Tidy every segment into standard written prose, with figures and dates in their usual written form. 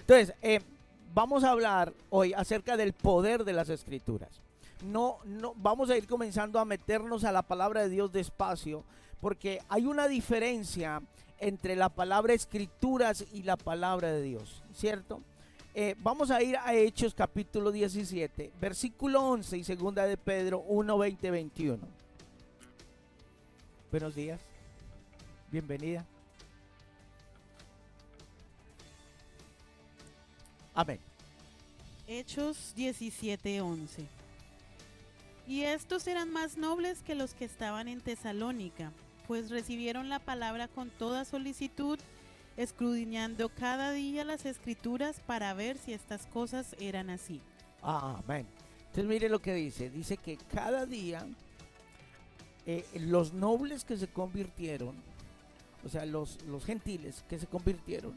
Entonces, vamos a hablar hoy acerca del poder de las escrituras. No, vamos a ir comenzando a meternos a la palabra de Dios despacio, porque hay una diferencia entre la palabra escrituras y la palabra de Dios, ¿cierto? Vamos a ir a Hechos capítulo 17, versículo 11 y segunda de Pedro 1, 20, 21. Buenos días, bienvenida. Amén. Hechos 17:11. Y estos eran más nobles que los que estaban en Tesalónica, pues recibieron la palabra con toda solicitud, escudriñando cada día las escrituras para ver si estas cosas eran así. Amén. Entonces mire lo que dice que cada día los nobles que se convirtieron, o sea los gentiles que se convirtieron,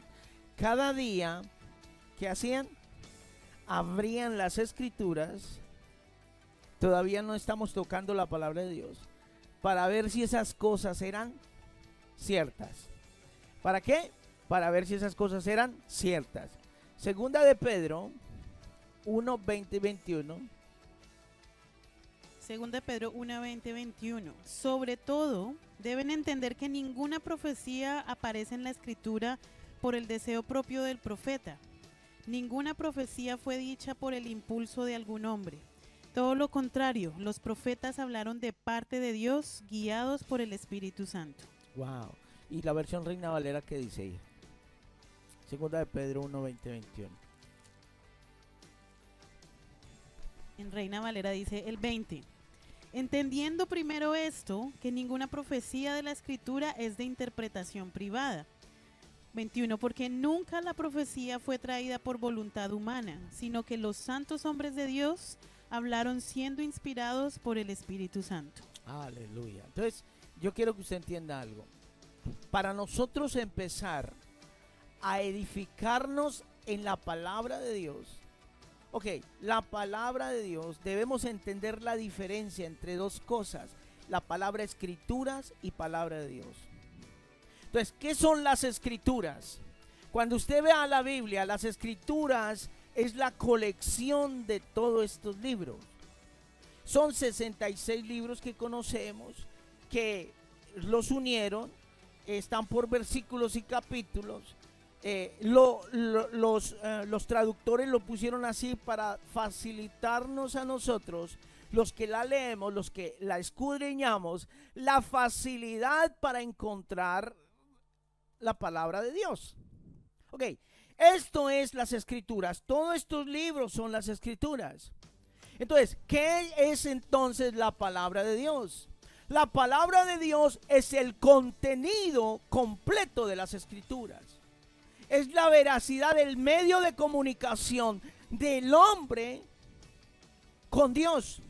cada día, ¿qué hacían? Abrían las escrituras. Todavía no estamos tocando la palabra de Dios, para ver si esas cosas eran ciertas. ¿Para qué? Para ver si esas cosas eran ciertas. Segunda de Pedro 1, 20 y 21. Segunda de Pedro 1, 20, 21. Sobre todo, deben entender que ninguna profecía aparece en la escritura por el deseo propio del profeta. Ninguna profecía fue dicha por el impulso de algún hombre. Todo lo contrario, los profetas hablaron de parte de Dios, guiados por el Espíritu Santo. Wow. Y la versión Reina Valera, ¿qué dice ahí? Segunda de Pedro 1, 20, 21. En Reina Valera dice el 20. Entendiendo primero esto, que ninguna profecía de la Escritura es de interpretación privada. 21. Porque nunca la profecía fue traída por voluntad humana, sino que los santos hombres de Dios hablaron siendo inspirados por el Espíritu Santo. Aleluya. Entonces, yo quiero que usted entienda algo. Para nosotros empezar a edificarnos en la palabra de Dios, la palabra de Dios, debemos entender la diferencia entre dos cosas: la palabra escrituras y palabra de Dios. Entonces, ¿qué son las escrituras? Cuando usted vea la Biblia, las escrituras es la colección de todos estos libros. Son 66 libros que conocemos, que los unieron, están por versículos y capítulos. Los traductores lo pusieron así para facilitarnos a nosotros, los que la leemos, los que la escudriñamos, la facilidad para encontrar la palabra de Dios. Esto es las escrituras. Todos estos libros son las escrituras. Entonces, ¿qué es entonces la palabra de Dios? La palabra de Dios es el contenido completo de las escrituras. Es la veracidad del medio de comunicación del hombre con Dios,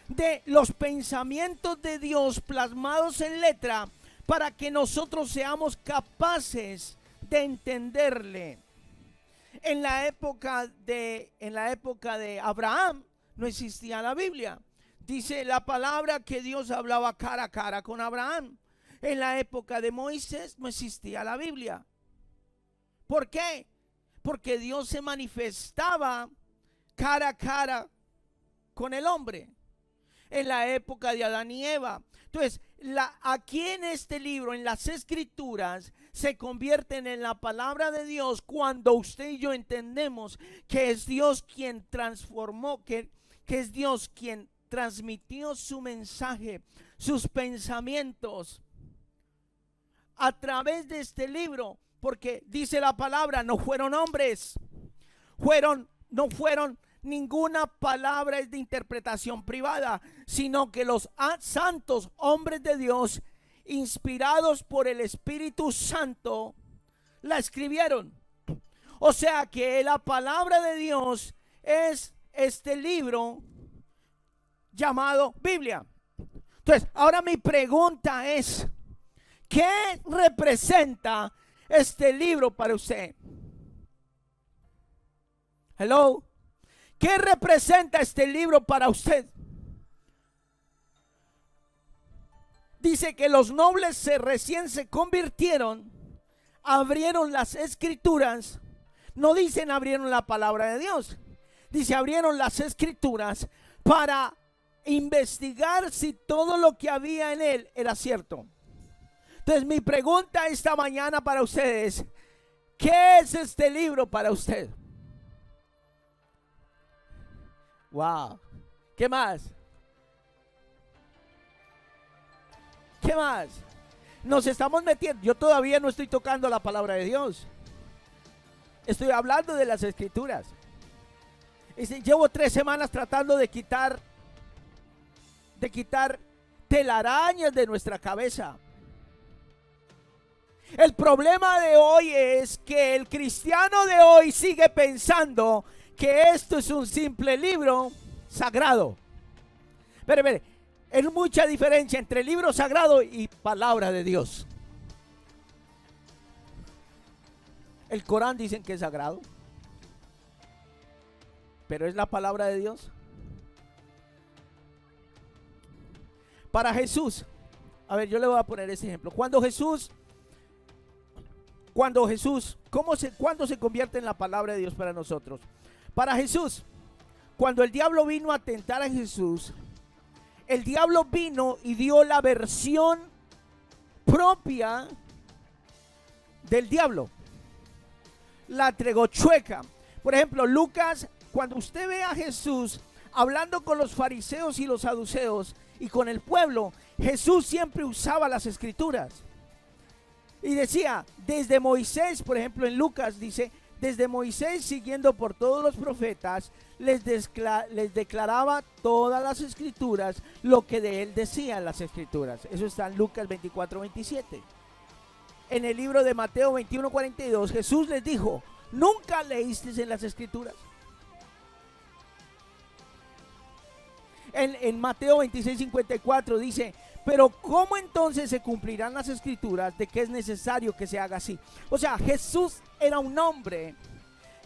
de los pensamientos de Dios plasmados en letra, para que nosotros seamos capaces de entenderle. En la época de Abraham no existía la Biblia. Dice la palabra que Dios hablaba cara a cara con Abraham. En la época de Moisés no existía la Biblia. ¿Por qué? Porque Dios se manifestaba cara a cara con el hombre. En la época de Adán y Eva. Entonces, aquí en este libro, en las escrituras, se convierten en la palabra de Dios cuando usted y yo entendemos que es Dios quien transformó, que es Dios quien transmitió su mensaje, sus pensamientos a través de este libro. Porque dice la palabra, no fueron hombres, no fueron ninguna palabra es de interpretación privada, sino que los santos hombres de Dios, inspirados por el Espíritu Santo, la escribieron. O sea que la palabra de Dios es este libro llamado Biblia. Entonces, ahora mi pregunta es, ¿qué representa este libro para usted? Hello. ¿Qué representa este libro para usted? Dice que los nobles recién se convirtieron, abrieron las escrituras, No dicen abrieron la palabra de Dios. Dice abrieron las escrituras para investigar si todo lo que había en él era cierto. Entonces mi pregunta esta mañana para ustedes, ¿qué es este libro para usted? Wow. ¿Qué más? ¿Qué más? Nos estamos metiendo. Yo todavía no estoy tocando la palabra de Dios. Estoy hablando de las escrituras. Llevo 3 semanas tratando de quitar telarañas de nuestra cabeza. El problema de hoy es que el cristiano de hoy sigue pensando que esto es un simple libro sagrado. Pero mire, hay mucha diferencia entre libro sagrado y palabra de Dios. El Corán dicen que es sagrado, pero ¿es la palabra de Dios? Para Jesús, a ver, yo le voy a poner este ejemplo. Cuando Jesús, ¿cuándo se convierte en la palabra de Dios para nosotros? Para Jesús, cuando el diablo vino a tentar a Jesús, el diablo vino y dio la versión propia del diablo. La entregó chueca. Por ejemplo, Lucas, cuando usted ve a Jesús hablando con los fariseos y los saduceos y con el pueblo, Jesús siempre usaba las escrituras. Y decía, desde Moisés, por ejemplo en Lucas dice, desde Moisés siguiendo por todos los profetas, les declaraba todas las escrituras, lo que de él decían las escrituras. Eso está en Lucas 24:27. En el libro de Mateo 21:42, Jesús les dijo, ¿nunca leíste en las escrituras? En Mateo 26:54 dice, pero ¿cómo entonces se cumplirán las escrituras de que es necesario que se haga así? O sea, Jesús era un hombre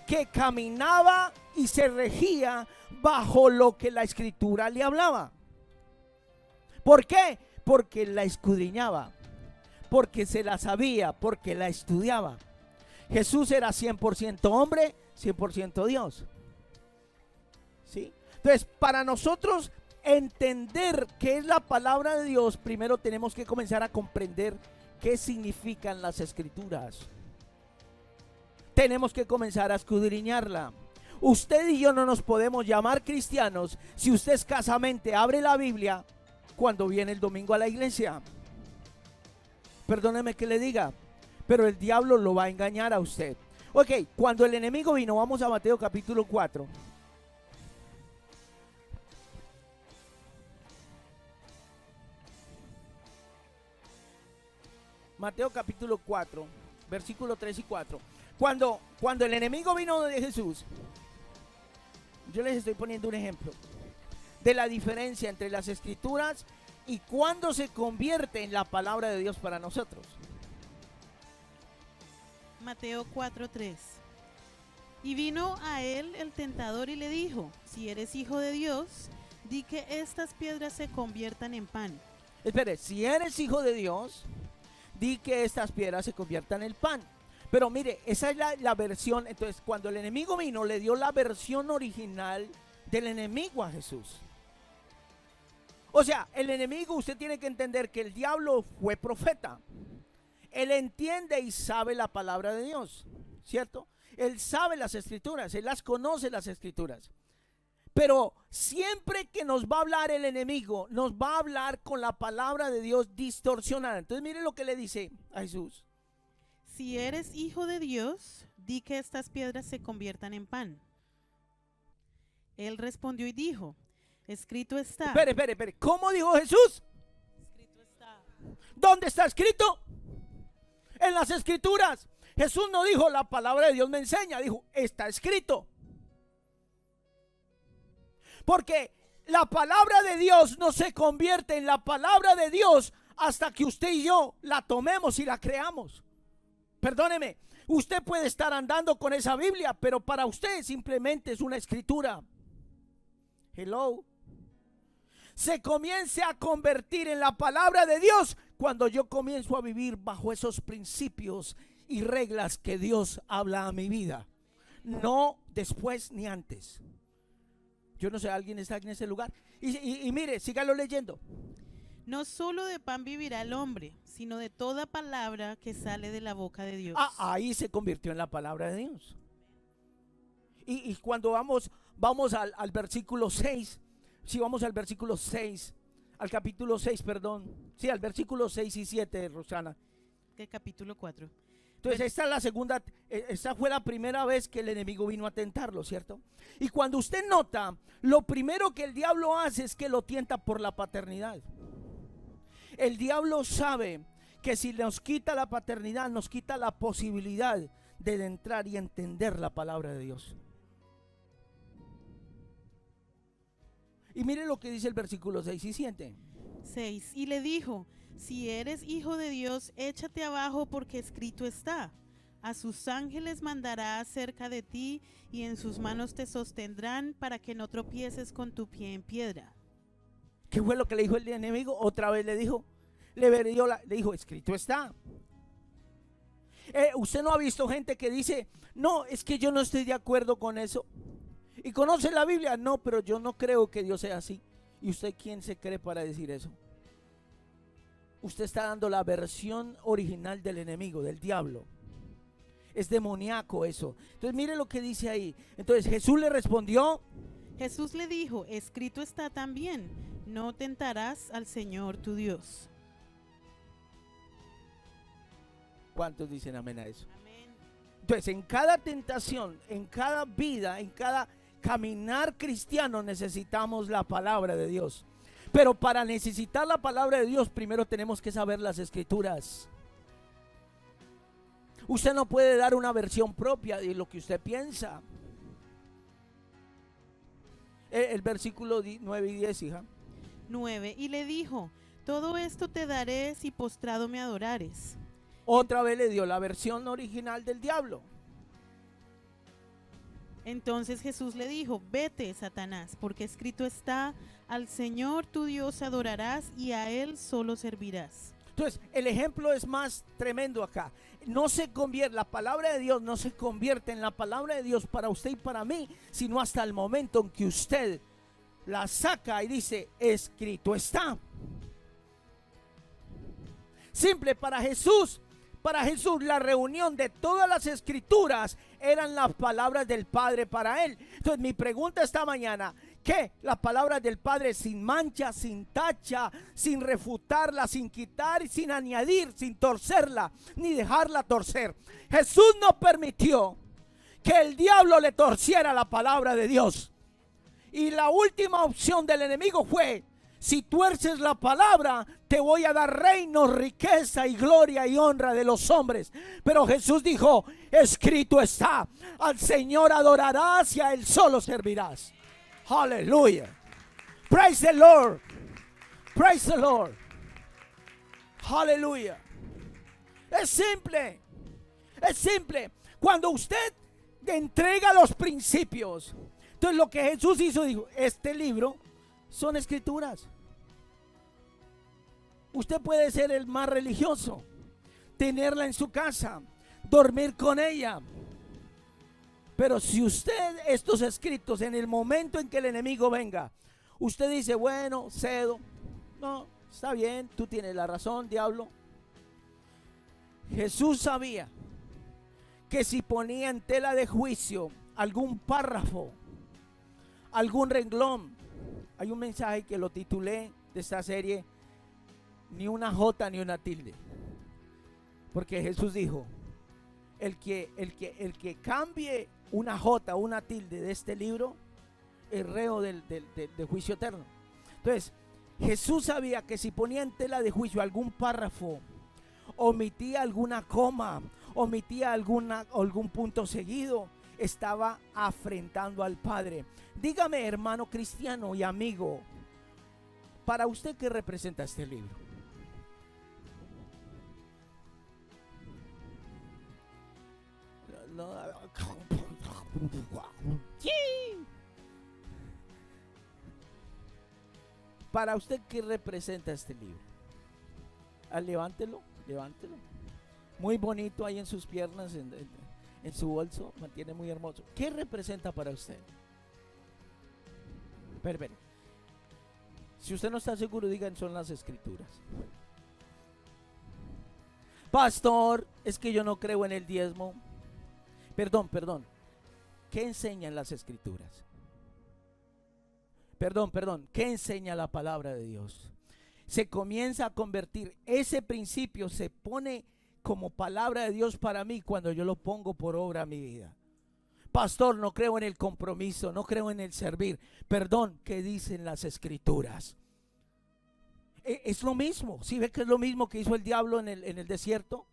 que caminaba y se regía bajo lo que la escritura le hablaba. ¿Por qué? Porque la escudriñaba, porque se la sabía, porque la estudiaba. Jesús era 100% hombre, 100% Dios. ¿Sí? Entonces, para nosotros entender qué es la palabra de Dios, primero tenemos que comenzar a comprender qué significan las escrituras. Tenemos que comenzar a escudriñarla. Usted y yo no nos podemos llamar cristianos si usted escasamente abre la Biblia cuando viene el domingo a la iglesia. Perdóneme que le diga, pero el diablo lo va a engañar a usted. Ok, cuando el enemigo vino, vamos a Mateo capítulo 4. Mateo capítulo 4, versículo 3 y 4. Cuando el enemigo vino de Jesús, yo les estoy poniendo un ejemplo de la diferencia entre las escrituras y cuando se convierte en la palabra de Dios para nosotros. Mateo 4:3. Y vino a él el tentador y le dijo, si eres hijo de Dios, di que estas piedras se conviertan en pan. Espere, si eres hijo de Dios, di que estas piedras se conviertan en pan. Pero mire, esa es la versión. Entonces, cuando el enemigo vino, le dio la versión original del enemigo a Jesús. O sea, el enemigo, usted tiene que entender que el diablo fue profeta. Él entiende y sabe la palabra de Dios, ¿cierto? Él sabe las escrituras, él las conoce las escrituras. Pero siempre que nos va a hablar el enemigo, nos va a hablar con la palabra de Dios distorsionada. Entonces mire lo que le dice a Jesús. Si eres hijo de Dios, di que estas piedras se conviertan en pan. Él respondió y dijo, escrito está. Espere. ¿Cómo dijo Jesús? Escrito está. ¿Dónde está escrito? En las escrituras. Jesús no dijo la palabra de Dios me enseña, dijo está escrito. Porque la palabra de Dios no se convierte en la palabra de Dios hasta que usted y yo la tomemos y la creamos. Perdóneme, usted puede estar andando con esa Biblia, pero para usted simplemente es una escritura. Hello. Se comience a convertir en la palabra de Dios cuando yo comienzo a vivir bajo esos principios y reglas que Dios habla a mi vida. no después ni antes. Yo no sé, ¿alguien está en ese lugar? Y mire, sígalo leyendo. No solo de pan vivirá el hombre, sino de toda palabra que sale de la boca de Dios. Ahí se convirtió en la palabra de Dios. Y cuando vamos al versículo 6, si vamos al versículo 6, al capítulo 6, perdón, sí, al versículo 6 y 7, Rosana. El capítulo 4. Entonces esta es la segunda, esta fue la primera vez que el enemigo vino a tentarlo, ¿cierto? Y cuando usted nota, lo primero que el diablo hace es que lo tienta por la paternidad. El diablo sabe que si nos quita la paternidad, nos quita la posibilidad de entrar y entender la palabra de Dios. Y mire lo que dice el versículo 6 y 7. 6. Y le dijo: si eres hijo de Dios, échate abajo, porque escrito está: a sus ángeles mandará acerca de ti, y en sus manos te sostendrán, para que no tropieces con tu pie en piedra. ¿Qué fue lo que le dijo el enemigo? Otra vez le dijo, le dijo, escrito está. Usted no ha visto gente que dice, no, es que yo no estoy de acuerdo con eso. ¿Y conoce la Biblia? No, pero yo no creo que Dios sea así. ¿Y usted quién se cree para decir eso? Usted está dando la versión original del enemigo, del diablo. Es demoníaco eso. Entonces mire lo que dice ahí. Entonces Jesús le respondió. Jesús le dijo: escrito está también: no tentarás al Señor tu Dios. ¿Cuántos dicen amén a eso? Amén. Entonces en cada tentación, en cada vida, en cada caminar cristiano necesitamos la palabra de Dios. Pero para necesitar la palabra de Dios, primero tenemos que saber las escrituras. Usted no puede dar una versión propia de lo que usted piensa. El versículo 9 y 10, hija. 9. Y le dijo: todo esto te daré si postrado me adorares. Otra vez le dio la versión original del diablo. Entonces Jesús le dijo: vete, Satanás, porque escrito está: al Señor tu Dios adorarás, y a Él solo servirás. Entonces el ejemplo es más tremendo acá. No se convierte, la palabra de Dios no se convierte en la palabra de Dios para usted y para mí, sino hasta el momento en que usted la saca y dice, escrito está. Simple. Para Jesús la reunión de todas las escrituras eran las palabras del Padre para él. Entonces mi pregunta esta mañana, ¿qué? Las palabras del Padre sin mancha, sin tacha, sin refutarla, sin quitar, sin añadir, sin torcerla, ni dejarla torcer. Jesús no permitió que el diablo le torciera la palabra de Dios. Y la última opción del enemigo fue: si tuerces la palabra, te voy a dar reino, riqueza y gloria y honra de los hombres. Pero Jesús dijo, escrito está: al Señor adorarás y a Él solo servirás. Aleluya. Praise the Lord. Praise the Lord. Aleluya. Es simple. Es simple. Cuando usted entrega los principios, entonces lo que Jesús hizo, dijo, este libro son escrituras. Usted puede ser el más religioso, tenerla en su casa, dormir con ella. Pero si usted estos escritos, en el momento en que el enemigo venga, usted dice, bueno, cedo. No, está bien, tú tienes la razón, diablo. Jesús sabía que si ponía en tela de juicio algún párrafo, algún renglón, hay un mensaje que lo titulé de esta serie, ni una jota ni una tilde. Porque Jesús dijo, el que cambie una jota o una tilde de este libro, es reo del juicio eterno. Entonces, Jesús sabía que si ponía en tela de juicio algún párrafo, omitía alguna coma, omitía algún punto seguido, estaba afrentando al Padre. Dígame, hermano cristiano y amigo, para usted, ¿qué representa este libro? Para usted, ¿qué representa este libro? Levántelo. Muy bonito ahí en sus piernas. en su bolso, mantiene muy hermoso. ¿Qué representa para usted? Pero. Si usted no está seguro, digan, son las escrituras. Pastor, es que yo no creo en el diezmo. Perdón. ¿Qué enseñan las escrituras? Perdón. ¿Qué enseña la palabra de Dios? Se comienza a convertir, ese principio se pone como palabra de Dios para mí cuando yo lo pongo por obra a mi vida. Pastor, no creo en el compromiso, no creo en el servir. Perdón, ¿qué dicen las escrituras? Es lo mismo. ¿Sí ve que es lo mismo que hizo el diablo en el desierto?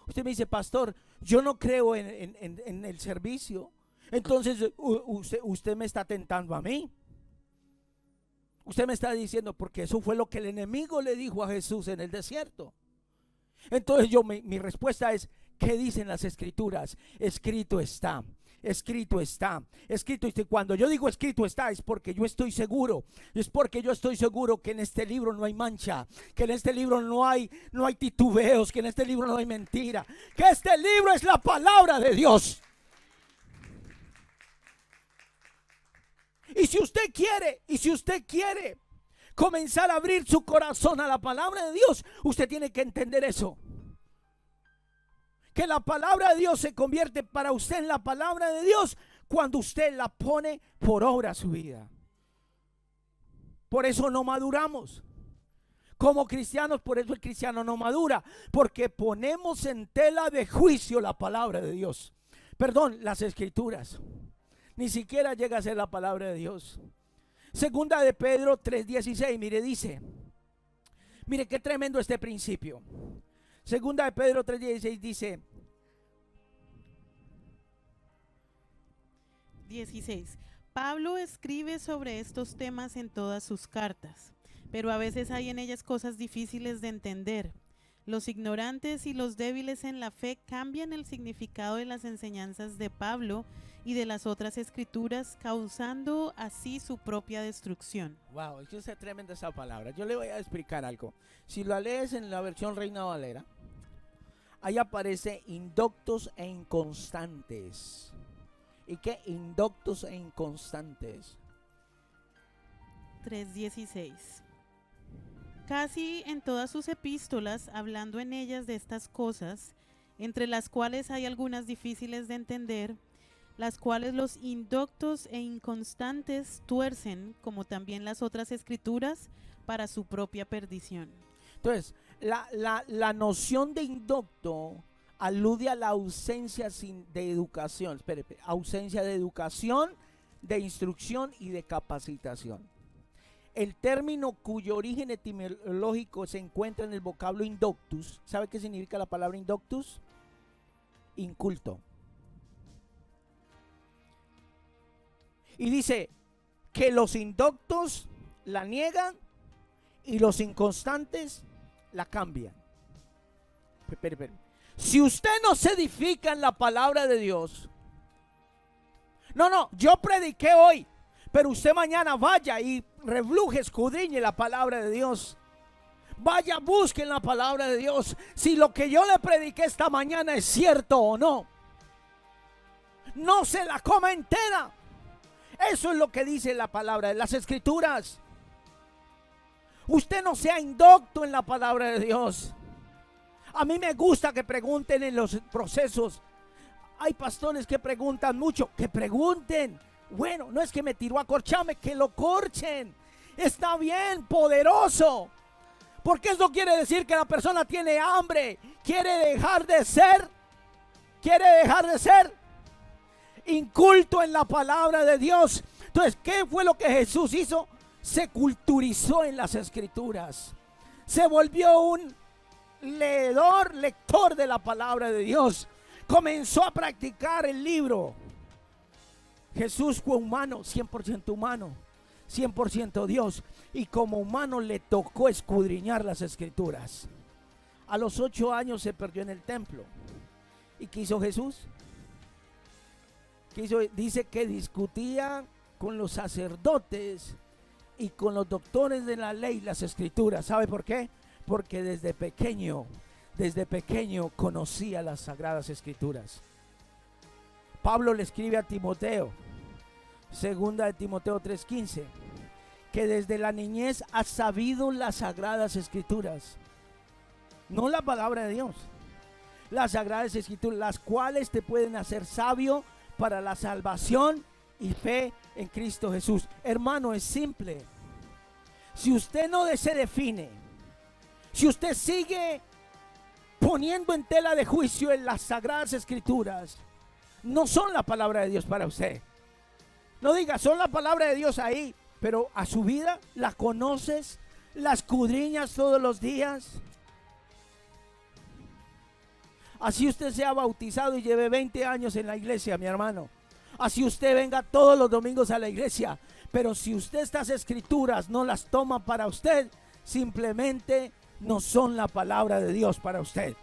Usted me dice, pastor, yo no creo en el servicio. Entonces usted me está tentando a mí. Usted me está diciendo, porque eso fue lo que el enemigo le dijo a Jesús en el desierto. Entonces mi respuesta es, ¿qué dicen las escrituras? Escrito está. Escrito está. Cuando yo digo escrito está, es porque yo estoy seguro. Es porque yo estoy seguro que en este libro no hay mancha, que en este libro no hay titubeos, que en este libro no hay mentira, que este libro es la palabra de Dios. Y si usted quiere comenzar a abrir su corazón a la palabra de Dios, usted tiene que entender eso. Que la palabra de Dios se convierte para usted en la palabra de Dios cuando usted la pone por obra a su vida. Por eso no maduramos. Como cristianos, por eso el cristiano no madura. Porque ponemos en tela de juicio la palabra de Dios. Perdón, las escrituras. Ni siquiera llega a ser la palabra de Dios. Segunda de Pedro 3:16, mire, dice. Mire qué tremendo este principio. Segunda de Pedro 3:16 dice 16. Pablo escribe sobre estos temas en todas sus cartas, pero a veces hay en ellas cosas difíciles de entender. Los ignorantes y los débiles en la fe cambian el significado de las enseñanzas de Pablo y de las otras escrituras, causando así su propia destrucción. Wow, es tremenda esa palabra. Yo le voy a explicar algo. Si lo lees en la versión Reina Valera, ahí aparece indoctos e inconstantes. ¿Y qué? Indoctos e inconstantes. 3:16. Casi en todas sus epístolas, hablando en ellas de estas cosas, entre las cuales hay algunas difíciles de entender, las cuales los indoctos e inconstantes tuercen, como también las otras escrituras, para su propia perdición. Entonces, la noción de indocto alude a la ausencia de educación, ausencia de educación, de instrucción y de capacitación. El término cuyo origen etimológico se encuentra en el vocablo indoctus. ¿Sabe qué significa la palabra indoctus? Inculto. Y dice que los indoctos la niegan y los inconstantes la cambian. Si usted no se edifica en la palabra de Dios, yo prediqué hoy, pero usted mañana vaya y refluje, escudriñe la palabra de Dios. Vaya, busque la palabra de Dios. Si lo que yo le prediqué esta mañana es cierto o no. No se la coma entera. Eso es lo que dice la palabra de las escrituras. Usted no sea indocto en la palabra de Dios. A mí me gusta que pregunten en los procesos. Hay pastores que preguntan mucho. Que pregunten. Bueno, no es que me tiró a corcharme, que lo corchen. Está bien, poderoso. Porque eso quiere decir que la persona tiene hambre. Quiere dejar de ser inculto en la palabra de Dios. Entonces, ¿qué fue lo que Jesús hizo? Se culturizó en las escrituras. Se volvió un lector de la palabra de Dios. Comenzó a practicar el libro. Jesús fue humano, 100% humano, 100% Dios. Y como humano le tocó escudriñar las escrituras. A los 8 años se perdió en el templo. ¿Y qué hizo Jesús? Dice que discutía con los sacerdotes y con los doctores de la ley las escrituras. ¿Sabe por qué? Porque desde pequeño conocía las sagradas escrituras. Pablo le escribe a Timoteo, segunda de Timoteo 3:15, que desde la niñez has sabido las sagradas escrituras, no la palabra de Dios, las sagradas escrituras, las cuales te pueden hacer sabio para la salvación y fe en Cristo Jesús. Hermano, es simple. Si usted no se define, si usted sigue poniendo en tela de juicio en las sagradas escrituras, no son la palabra de Dios para usted. No diga, son la palabra de Dios ahí, pero a su vida la conoces, la escudriñas todos los días. Así usted sea bautizado y lleve 20 años en la iglesia, mi hermano. Así usted venga todos los domingos a la iglesia. Pero si usted estas escrituras no las toma para usted, simplemente no son la palabra de Dios para usted.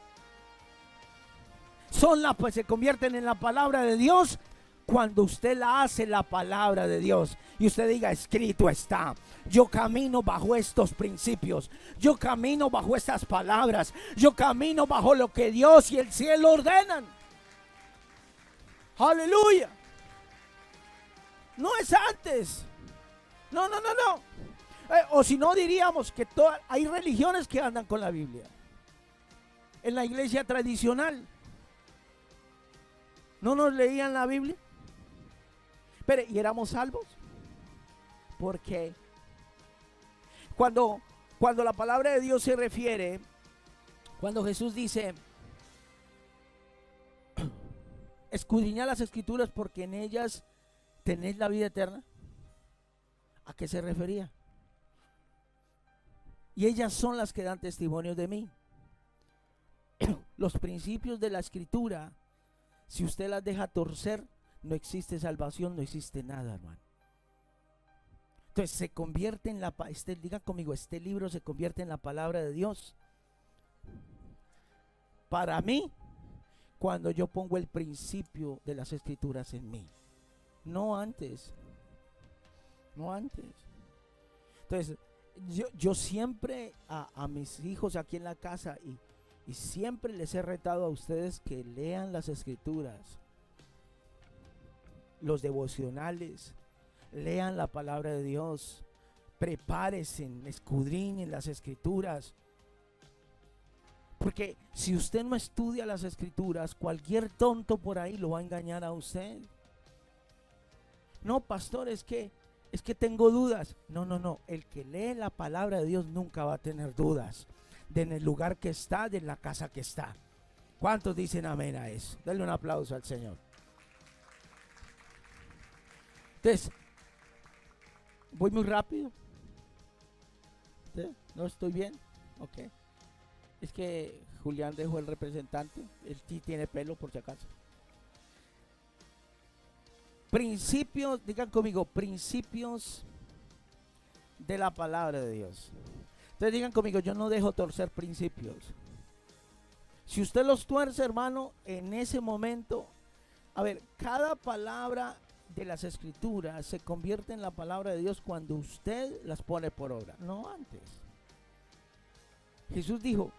Pues se convierten en la palabra de Dios cuando usted la hace la palabra de Dios. Y usted diga, escrito está. Yo camino bajo estos principios. Yo camino bajo estas palabras. Yo camino bajo lo que Dios y el cielo ordenan. Aleluya. No es antes. No. O si no, diríamos que hay religiones que andan con la Biblia. En la iglesia tradicional ¿no nos leían la Biblia? Pero, ¿y éramos salvos? ¿Por qué? Cuando la palabra de Dios se refiere, cuando Jesús dice, escudriñad las escrituras porque en ellas tenéis la vida eterna, ¿a qué se refería? Y ellas son las que dan testimonio de mí. Los principios de la escritura, si usted las deja torcer, no existe salvación, no existe nada, hermano. Entonces se convierte en diga conmigo, este libro se convierte en la palabra de Dios. Para mí, cuando yo pongo el principio de las escrituras en mí, no antes. Entonces, yo siempre a mis hijos aquí en la casa y siempre les he retado a ustedes que lean las escrituras, los devocionales, lean la palabra de Dios, prepárense, escudriñen las escrituras. Porque si usted no estudia las escrituras, cualquier tonto por ahí lo va a engañar a usted. No, pastor, es que tengo dudas. No. El que lee la palabra de Dios nunca va a tener dudas. De en el lugar que está, de en la casa que está. ¿Cuántos dicen amén a eso? Denle un aplauso al Señor. Entonces, voy muy rápido. ¿Sí? ¿No estoy bien? Ok. Es que Julián dejó el representante. Él sí tiene pelo, por si acaso. Principios, digan conmigo, principios de la palabra de Dios. Entonces digan conmigo, yo no dejo torcer principios. Si usted los tuerce, hermano, en ese momento, a ver, cada palabra de las escrituras se convierte en la palabra de Dios cuando usted las pone por obra, no antes. Jesús dijo,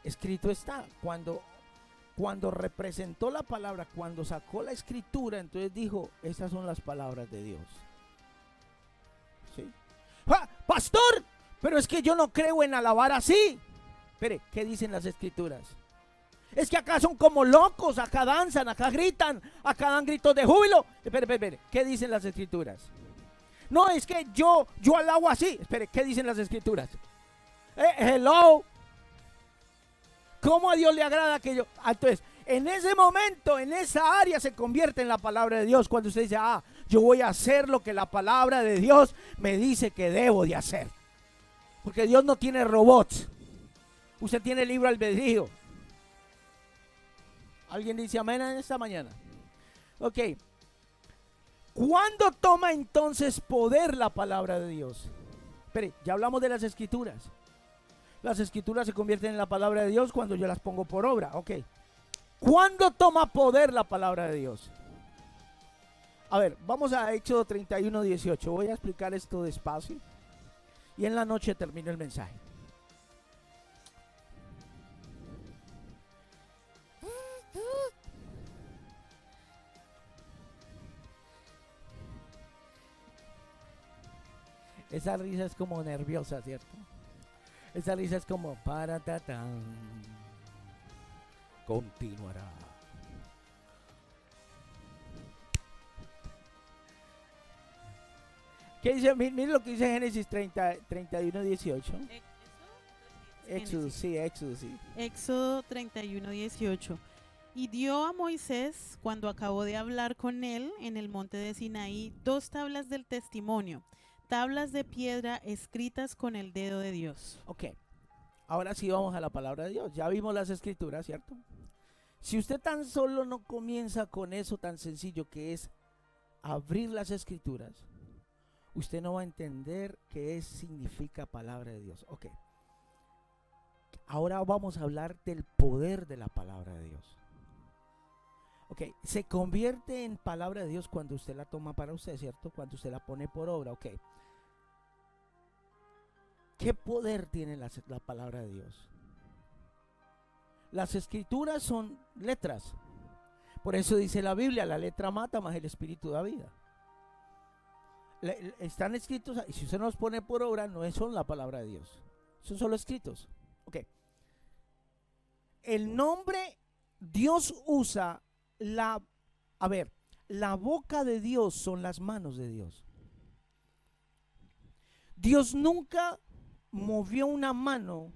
escrito está. Cuando representó la palabra, cuando sacó la escritura, entonces dijo, estas son las palabras de Dios. ¿Sí? ¡Ah, pastor! Pero es que yo no creo en alabar así. Espere, ¿qué dicen las escrituras? Es que acá son como locos, acá danzan, acá gritan, acá dan gritos de júbilo. Espere, ¿qué dicen las escrituras? No, es que yo alabo así. Espere, ¿qué dicen las escrituras? Hello. ¿Cómo a Dios le agrada que yo? Entonces, en ese momento, en esa área se convierte en la palabra de Dios. Cuando usted dice, yo voy a hacer lo que la palabra de Dios me dice que debo de hacer. Porque Dios no tiene robots. Usted tiene libre albedrío. ¿Alguien dice amén en esta mañana? Ok. ¿Cuándo toma entonces poder la palabra de Dios? Espere, ya hablamos de las escrituras. Las escrituras se convierten en la palabra de Dios cuando yo las pongo por obra. Ok. ¿Cuándo toma poder la palabra de Dios? A ver, vamos a Éxodo 31:18. Voy a explicar esto despacio. Y en la noche termino el mensaje. Esa risa es como nerviosa, ¿cierto? Esa risa es como para tatán. Continuará. ¿Qué dice? Mire lo que dice Génesis 31, 18. Éxodo, sí, Éxodo, sí. Éxodo 31, 18. Y dio a Moisés, cuando acabó de hablar con él en el monte de Sinaí, 2 tablas del testimonio, tablas de piedra escritas con el dedo de Dios. Ok, ahora sí vamos a la palabra de Dios. Ya vimos las escrituras, ¿cierto? Si usted tan solo no comienza con eso tan sencillo que es abrir las escrituras, usted no va a entender qué significa palabra de Dios. Ok, ahora vamos a hablar del poder de la palabra de Dios. Ok, se convierte en palabra de Dios cuando usted la toma para usted, ¿cierto? Cuando usted la pone por obra, ok. ¿Qué poder tiene la palabra de Dios? Las escrituras son letras. Por eso dice la Biblia, la letra mata, mas el espíritu da vida. Están escritos, y si usted no los pone por obra, no son la palabra de Dios. Son solo escritos. Ok. El nombre, Dios usa la boca de Dios son las manos de Dios. Dios nunca movió una mano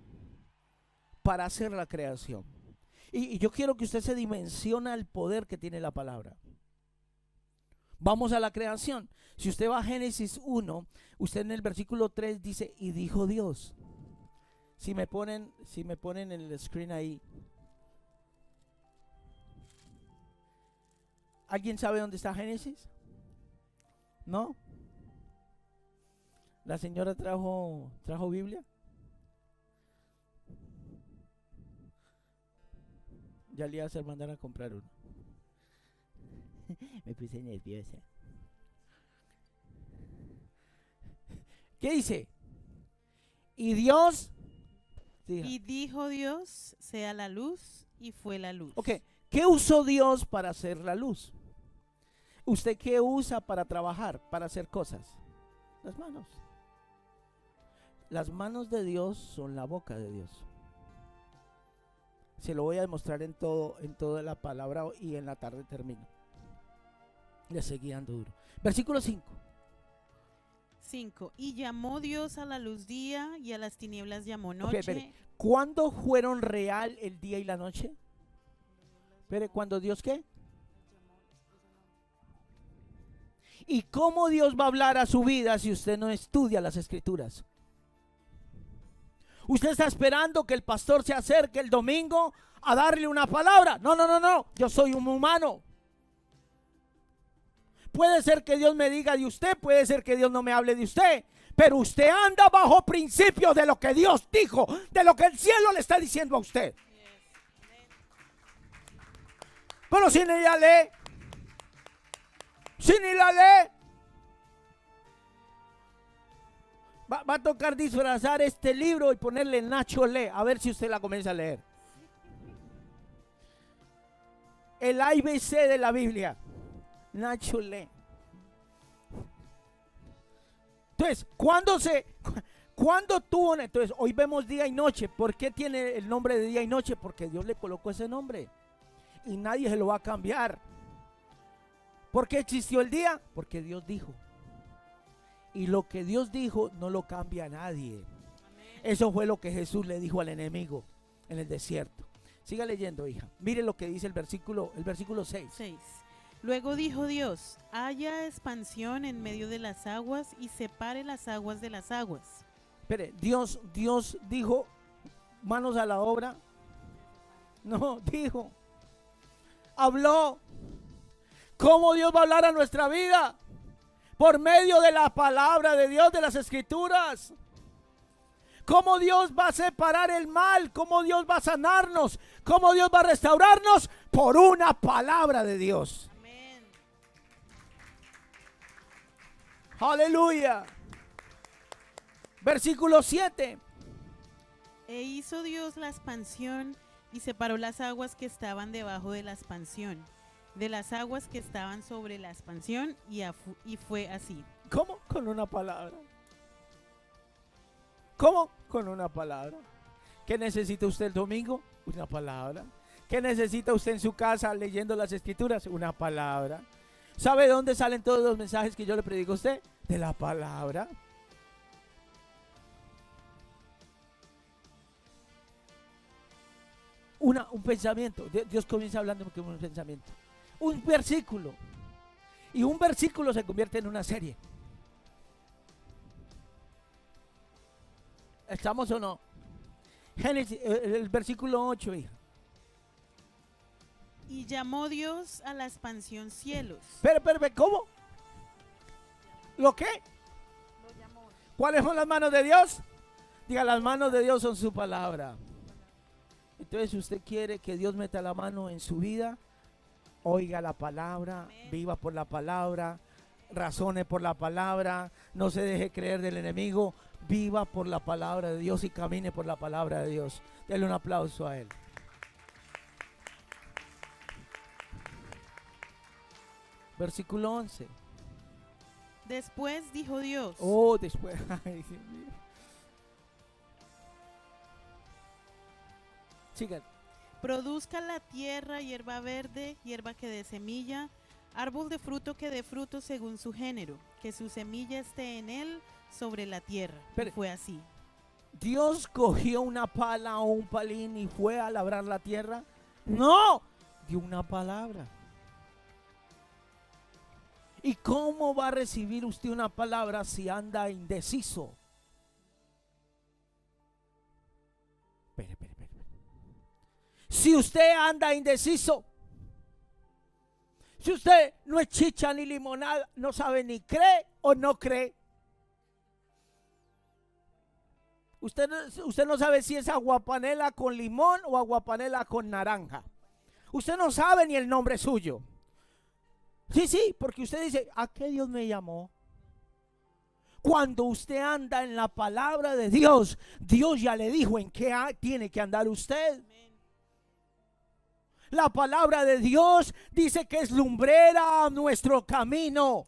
para hacer la creación. Y yo quiero que usted se dimensione el poder que tiene la palabra. Vamos a la creación. Si usted va a Génesis 1, usted en el versículo 3 dice, y dijo Dios. Si me ponen en el screen ahí. ¿Alguien sabe dónde está Génesis? ¿No? ¿La señora trajo Biblia? Ya le iba a hacer mandar a comprar uno. Me puse nerviosa. ¿Qué dice? Y Dios. Y dijo Dios, sea la luz, y fue la luz. Ok, ¿qué usó Dios para hacer la luz? ¿Usted qué usa para trabajar, para hacer cosas? Las manos. Las manos de Dios son la boca de Dios. Se lo voy a demostrar en toda la palabra y en la tarde termino. Le seguí dando duro. Versículo 5. 5. Y llamó Dios a la luz día y a las tinieblas llamó noche. Okay, ¿cuándo fueron real el día y la noche? ¿Cuándo Dios qué? ¿Y cómo Dios va a hablar a su vida si usted no estudia las escrituras? Usted está esperando que el pastor se acerque el domingo a darle una palabra. No. Yo soy un humano. Puede ser que Dios me diga de usted, puede ser que Dios no me hable de usted, pero usted anda bajo principios de lo que Dios dijo, de lo que el cielo le está diciendo a usted. Pero si ni la lee, va a tocar disfrazar este libro y ponerle Nacho lee, a ver si usted la comienza a leer. El ABC de la Biblia, Nacho lee. Entonces, ¿cuándo tuvo? Entonces, hoy vemos día y noche. ¿Por qué tiene el nombre de día y noche? Porque Dios le colocó ese nombre y nadie se lo va a cambiar. ¿Por qué existió el día? Porque Dios dijo. Y lo que Dios dijo no lo cambia nadie. Amén. Eso fue lo que Jesús le dijo al enemigo en el desierto. Siga leyendo, hija. Mire lo que dice el versículo 6. Luego dijo Dios, haya expansión en medio de las aguas y separe las aguas de las aguas. Espere, Dios dijo, manos a la obra. No, dijo. Habló. ¿Cómo Dios va a hablar a nuestra vida? Por medio de la palabra de Dios, de las escrituras. ¿Cómo Dios va a separar el mal? ¿Cómo Dios va a sanarnos? ¿Cómo Dios va a restaurarnos? Por una palabra de Dios. Aleluya. Versículo 7. E hizo Dios la expansión y separó las aguas que estaban debajo de la expansión, de las aguas que estaban sobre la expansión, y fue así. ¿Cómo? Con una palabra. ¿Cómo? Con una palabra. ¿Qué necesita usted el domingo? Una palabra. ¿Qué necesita usted en su casa leyendo las escrituras? Una palabra. ¿Sabe de dónde salen todos los mensajes que yo le predico a usted? De la palabra. Un pensamiento. Dios comienza hablando con un pensamiento. Un versículo. Y un versículo se convierte en una serie. ¿Estamos o no? Génesis, el versículo 8, hija. Y llamó Dios a la expansión cielos. Pero, ¿cómo? ¿Lo qué? Lo llamó. ¿Cuáles son las manos de Dios? Diga, las manos de Dios son su palabra. Entonces, si usted quiere que Dios meta la mano en su vida, oiga la palabra, Amén. Viva por la palabra, razone por la palabra, no se deje creer del enemigo, viva por la palabra de Dios y camine por la palabra de Dios. Denle un aplauso a él. Versículo 11. Después dijo Dios. Oh, después. Ay, Dios mío. Sigan. Produzca la tierra hierba verde, hierba que dé semilla, árbol de fruto que dé fruto según su género, que su semilla esté en él sobre la tierra. Pero, y fue así. ¿Dios cogió una pala o un palín y fue a labrar la tierra? No, dio una palabra. ¿Y cómo va a recibir usted una palabra si anda indeciso? Espere. Si usted anda indeciso, si usted no es chicha ni limonada, no sabe ni cree o no cree. Usted no sabe si es aguapanela con limón o aguapanela con naranja. Usted no sabe ni el nombre suyo. Sí, porque usted dice, ¿a qué Dios me llamó? Cuando usted anda en la palabra de Dios, Dios ya le dijo en qué tiene que andar usted. La palabra de Dios dice que es lumbrera a nuestro camino.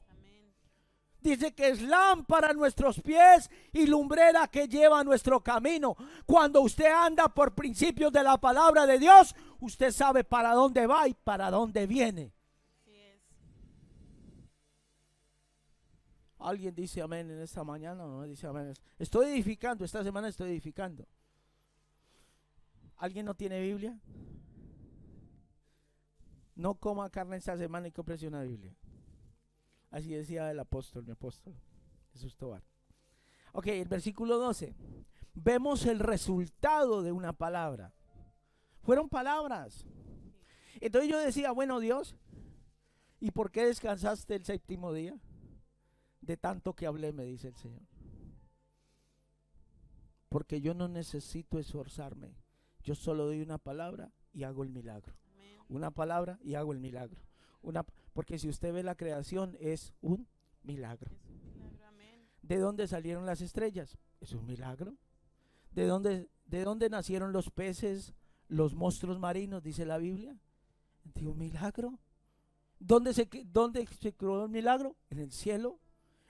Dice que es lámpara a nuestros pies y lumbrera que lleva a nuestro camino. Cuando usted anda por principios de la palabra de Dios, usted sabe para dónde va y para dónde viene. ¿Alguien dice amén en esta mañana o no dice amén? Estoy edificando, esta semana estoy edificando. ¿Alguien no tiene Biblia? No coma carne esta semana y cómprese una Biblia. Así decía el apóstol, mi apóstol Jesús Tobar. Ok, el versículo 12. Vemos el resultado de una palabra. Fueron palabras. Entonces yo decía, bueno, Dios, ¿y por qué descansaste el séptimo día? De tanto que hablé, me dice el Señor. Porque yo no necesito esforzarme. Yo solo doy una palabra y hago el milagro. Una palabra y hago el milagro. Porque si usted ve la creación, es un milagro. ¿De dónde salieron las estrellas? Es un milagro. ¿De dónde nacieron los peces, los monstruos marinos, dice la Biblia? ¿De un milagro? ¿Dónde se creó el milagro? En el cielo.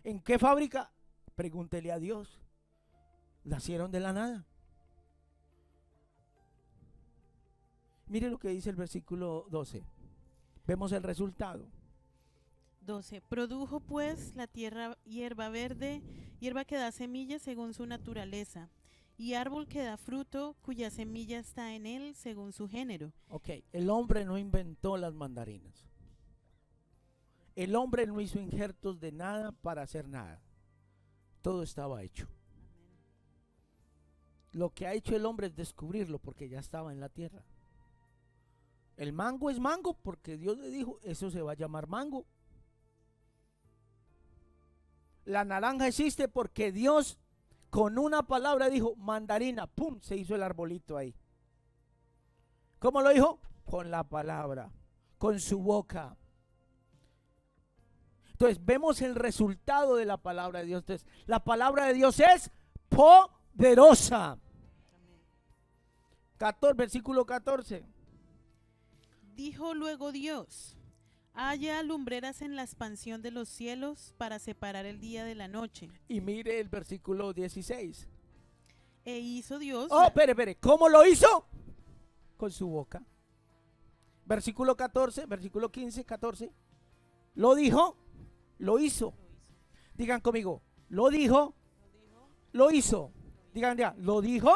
¿En qué fábrica? Pregúntele a Dios. Nacieron de la nada. Mire lo que dice el versículo 12. Vemos el resultado. 12. Produjo pues la tierra hierba verde, hierba que da semillas según su naturaleza, y árbol que da fruto, cuya semilla está en él según su género. Ok, el hombre no inventó las mandarinas. El hombre no hizo injertos de nada para hacer nada. Todo estaba hecho. Lo que ha hecho el hombre es descubrirlo porque ya estaba en la tierra. El mango es mango porque Dios le dijo, eso se va a llamar mango. La naranja existe porque Dios con una palabra dijo mandarina, pum, se hizo el arbolito ahí. ¿Cómo lo dijo? Con la palabra, con su boca. Entonces vemos el resultado de la palabra de Dios. Entonces, la palabra de Dios es poderosa. 14, versículo 14. Dijo luego Dios: haya lumbreras en la expansión de los cielos para separar el día de la noche. Y mire el versículo 16. E hizo Dios. Oh, espere. ¿Cómo lo hizo? Con su boca. Versículo 14, versículo 15, 14. Lo dijo, lo hizo. Digan conmigo, lo dijo, lo hizo. Digan ya, lo dijo,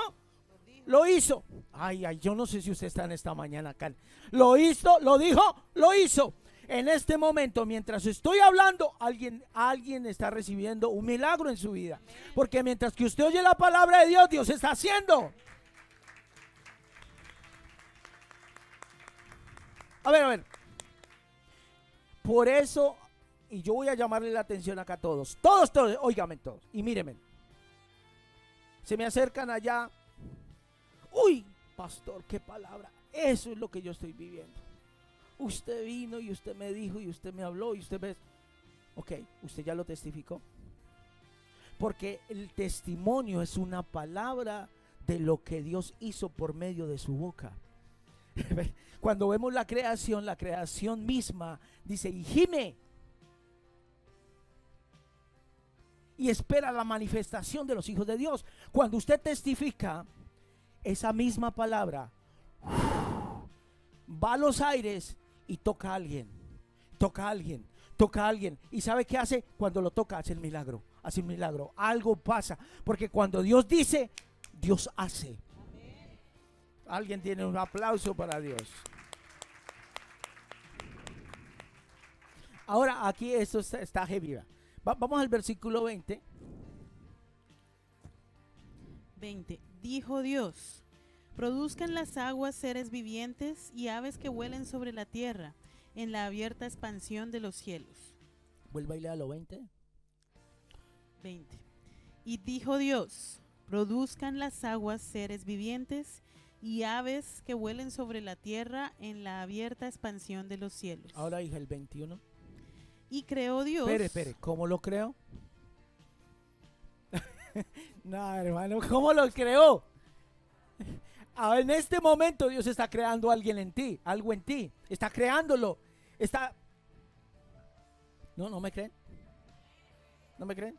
lo hizo. Ay, yo no sé si usted está en esta mañana acá. Lo hizo, lo dijo, lo hizo. En este momento, mientras estoy hablando, alguien está recibiendo un milagro en su vida. Porque mientras que usted oye la palabra de Dios, Dios está haciendo. A ver. Por eso, y yo voy a llamarle la atención acá a todos. Todos, óigame todos. Y mírenme. Se me acercan allá. Uy, pastor, qué palabra. Eso es lo que yo estoy viviendo. Usted vino y usted me dijo y usted me habló y usted ve. Ok, usted ya lo testificó. Porque el testimonio es una palabra de lo que Dios hizo por medio de su boca. Cuando vemos la creación misma dice, y gime. Y espera la manifestación de los hijos de Dios. Cuando usted testifica, esa misma palabra va a los aires y toca a alguien. ¿Y sabe qué hace? Cuando lo toca, hace un milagro. Algo pasa. Porque cuando Dios dice, Dios hace. Alguien tiene un aplauso para Dios. Ahora aquí esto está heavy. Vamos al versículo 20. 20. Dijo Dios: produzcan las aguas seres vivientes y aves que vuelen sobre la tierra, en la abierta expansión de los cielos. Vuelva y lea lo 20. 20. Y dijo Dios: produzcan las aguas seres vivientes y aves que vuelen sobre la tierra, en la abierta expansión de los cielos. Ahora hija el 21. Y creó Dios. Espere, ¿cómo lo creó? No, hermano, ¿cómo lo creó? En este momento Dios está creando algo en ti. Está creándolo. ¿No me creen? ¿No me creen?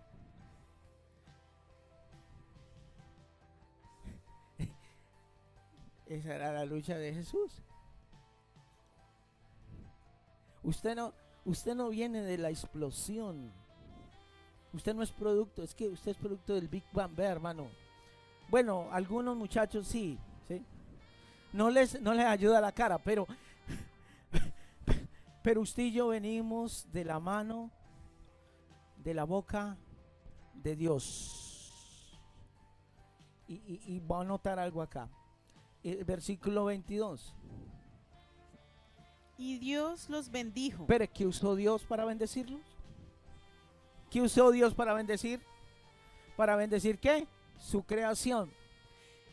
Esa era la lucha de Jesús. Usted no viene de la explosión. Usted no es producto, es que usted es producto del Big Bang, ve, hermano. Bueno, algunos muchachos sí. No les ayuda la cara, pero usted y yo venimos de la mano, de la boca de Dios. Y va a notar algo acá. El versículo 22. Y Dios los bendijo. Pero ¿qué usó Dios para bendecirlos? ¿Qué usó Dios para bendecir? ¿Para bendecir qué? Su creación.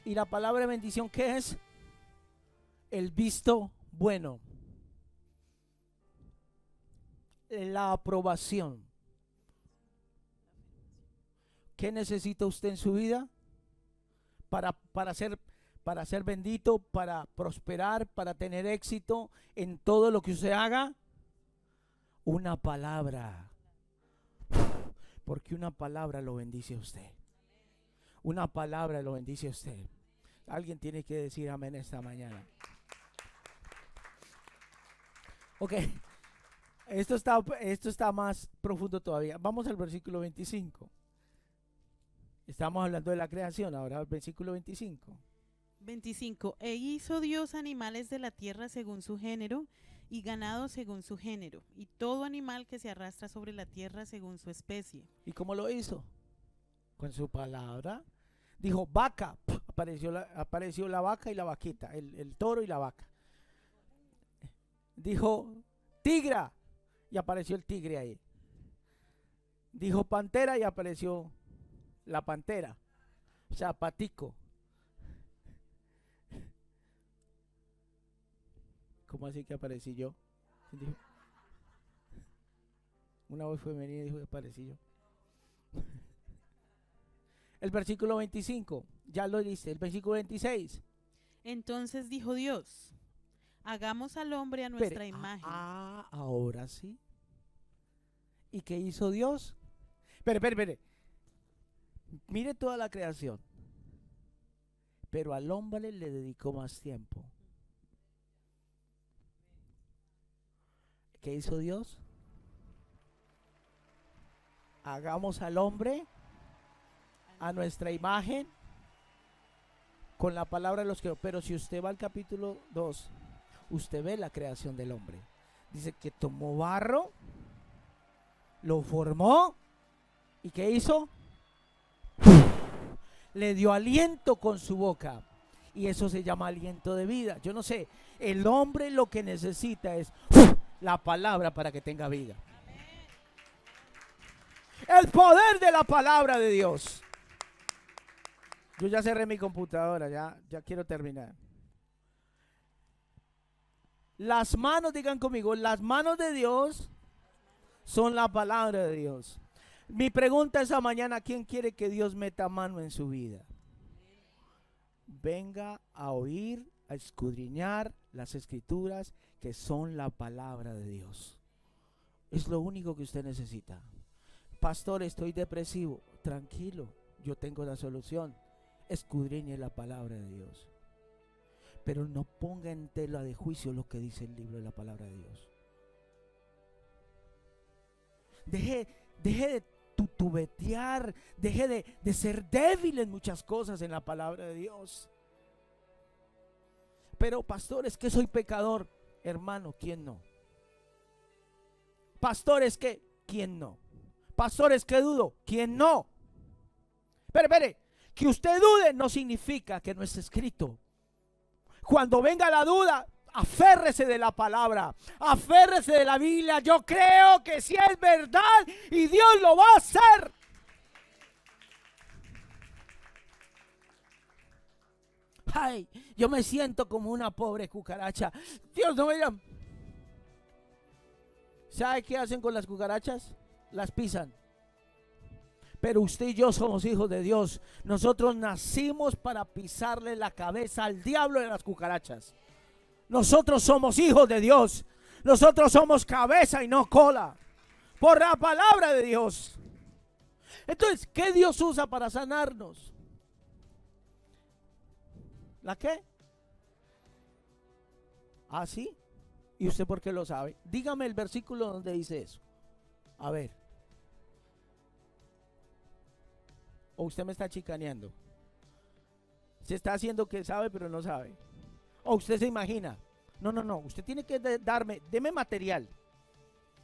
Y la palabra bendición, ¿qué es? El visto bueno. La aprobación. ¿Qué necesita usted en su vida? Para ser bendito, para prosperar, para tener éxito en todo lo que usted haga. Una palabra. Porque una palabra lo bendice a usted. Una palabra lo bendice a usted. Alguien tiene que decir amén esta mañana. Ok. Esto está más profundo todavía. Vamos al versículo 25. Estamos hablando de la creación. Ahora el versículo 25. 25. E hizo Dios animales de la tierra según su género, y ganado según su género, y todo animal que se arrastra sobre la tierra según su especie. ¿Y cómo lo hizo? Con su palabra. Dijo vaca, apareció la vaca y la vaquita, el toro y la vaca. Dijo tigra y apareció el tigre ahí. Dijo pantera y apareció la pantera, o sea, patico. ¿Cómo así que aparecí yo? Una voz femenina dijo que aparecí yo. El versículo 25, ya lo dice. El versículo 26. Entonces dijo Dios: hagamos al hombre a nuestra imagen. Ahora sí. ¿Y qué hizo Dios? Espere. Mire toda la creación. pero al hombre le dedicó más tiempo. ¿Qué hizo Dios? Hagamos al hombre a nuestra imagen, con la palabra de los que... Pero si usted va al capítulo 2, usted ve la creación del hombre. Dice que tomó barro, lo formó, ¿y qué hizo? Le dio aliento con su boca, y eso se llama aliento de vida. Yo no sé, el hombre lo que necesita es la palabra para que tenga vida. El poder de la palabra de Dios. Yo ya cerré mi computadora, ya quiero terminar. Las manos, digan conmigo, las manos de Dios son la palabra de Dios. Mi pregunta esa mañana: ¿quién quiere que Dios meta mano en su vida? Venga a oír, a escudriñar las escrituras, que son la palabra de Dios. Es lo único que usted necesita. Pastor, estoy depresivo. Tranquilo, yo tengo la solución. Escudriñe la palabra de Dios, pero no ponga en tela de juicio lo que dice el libro de la palabra de Dios. Deje de tutubetear, deje de ser débil en muchas cosas en la palabra de Dios. Pero pastor, es que soy pecador. Hermano, ¿quién no? Pastor, es que, ¿quién no? Pastor, es que dudo. ¿Quién no? Espere, que usted dude no significa que no esté escrito. Cuando venga la duda, aférrese de la palabra, aférrese de la Biblia. Yo creo que sí es verdad y Dios lo va a hacer. Ay, yo me siento como una pobre cucaracha. Dios no me llama. ¿Sabe qué hacen con las cucarachas? Las pisan. Pero usted y yo somos hijos de Dios. Nosotros nacimos para pisarle la cabeza al diablo de las cucarachas. Nosotros somos hijos de Dios. Nosotros somos cabeza y no cola, por la palabra de Dios. Entonces, ¿qué Dios usa para sanarnos? ¿La qué? ¿Ah, sí? ¿Y usted por qué lo sabe? Dígame el versículo donde dice eso. A ver. ¿O usted me está chicaneando? Se está haciendo que sabe pero no sabe. ¿O usted se imagina? No, usted tiene que deme material.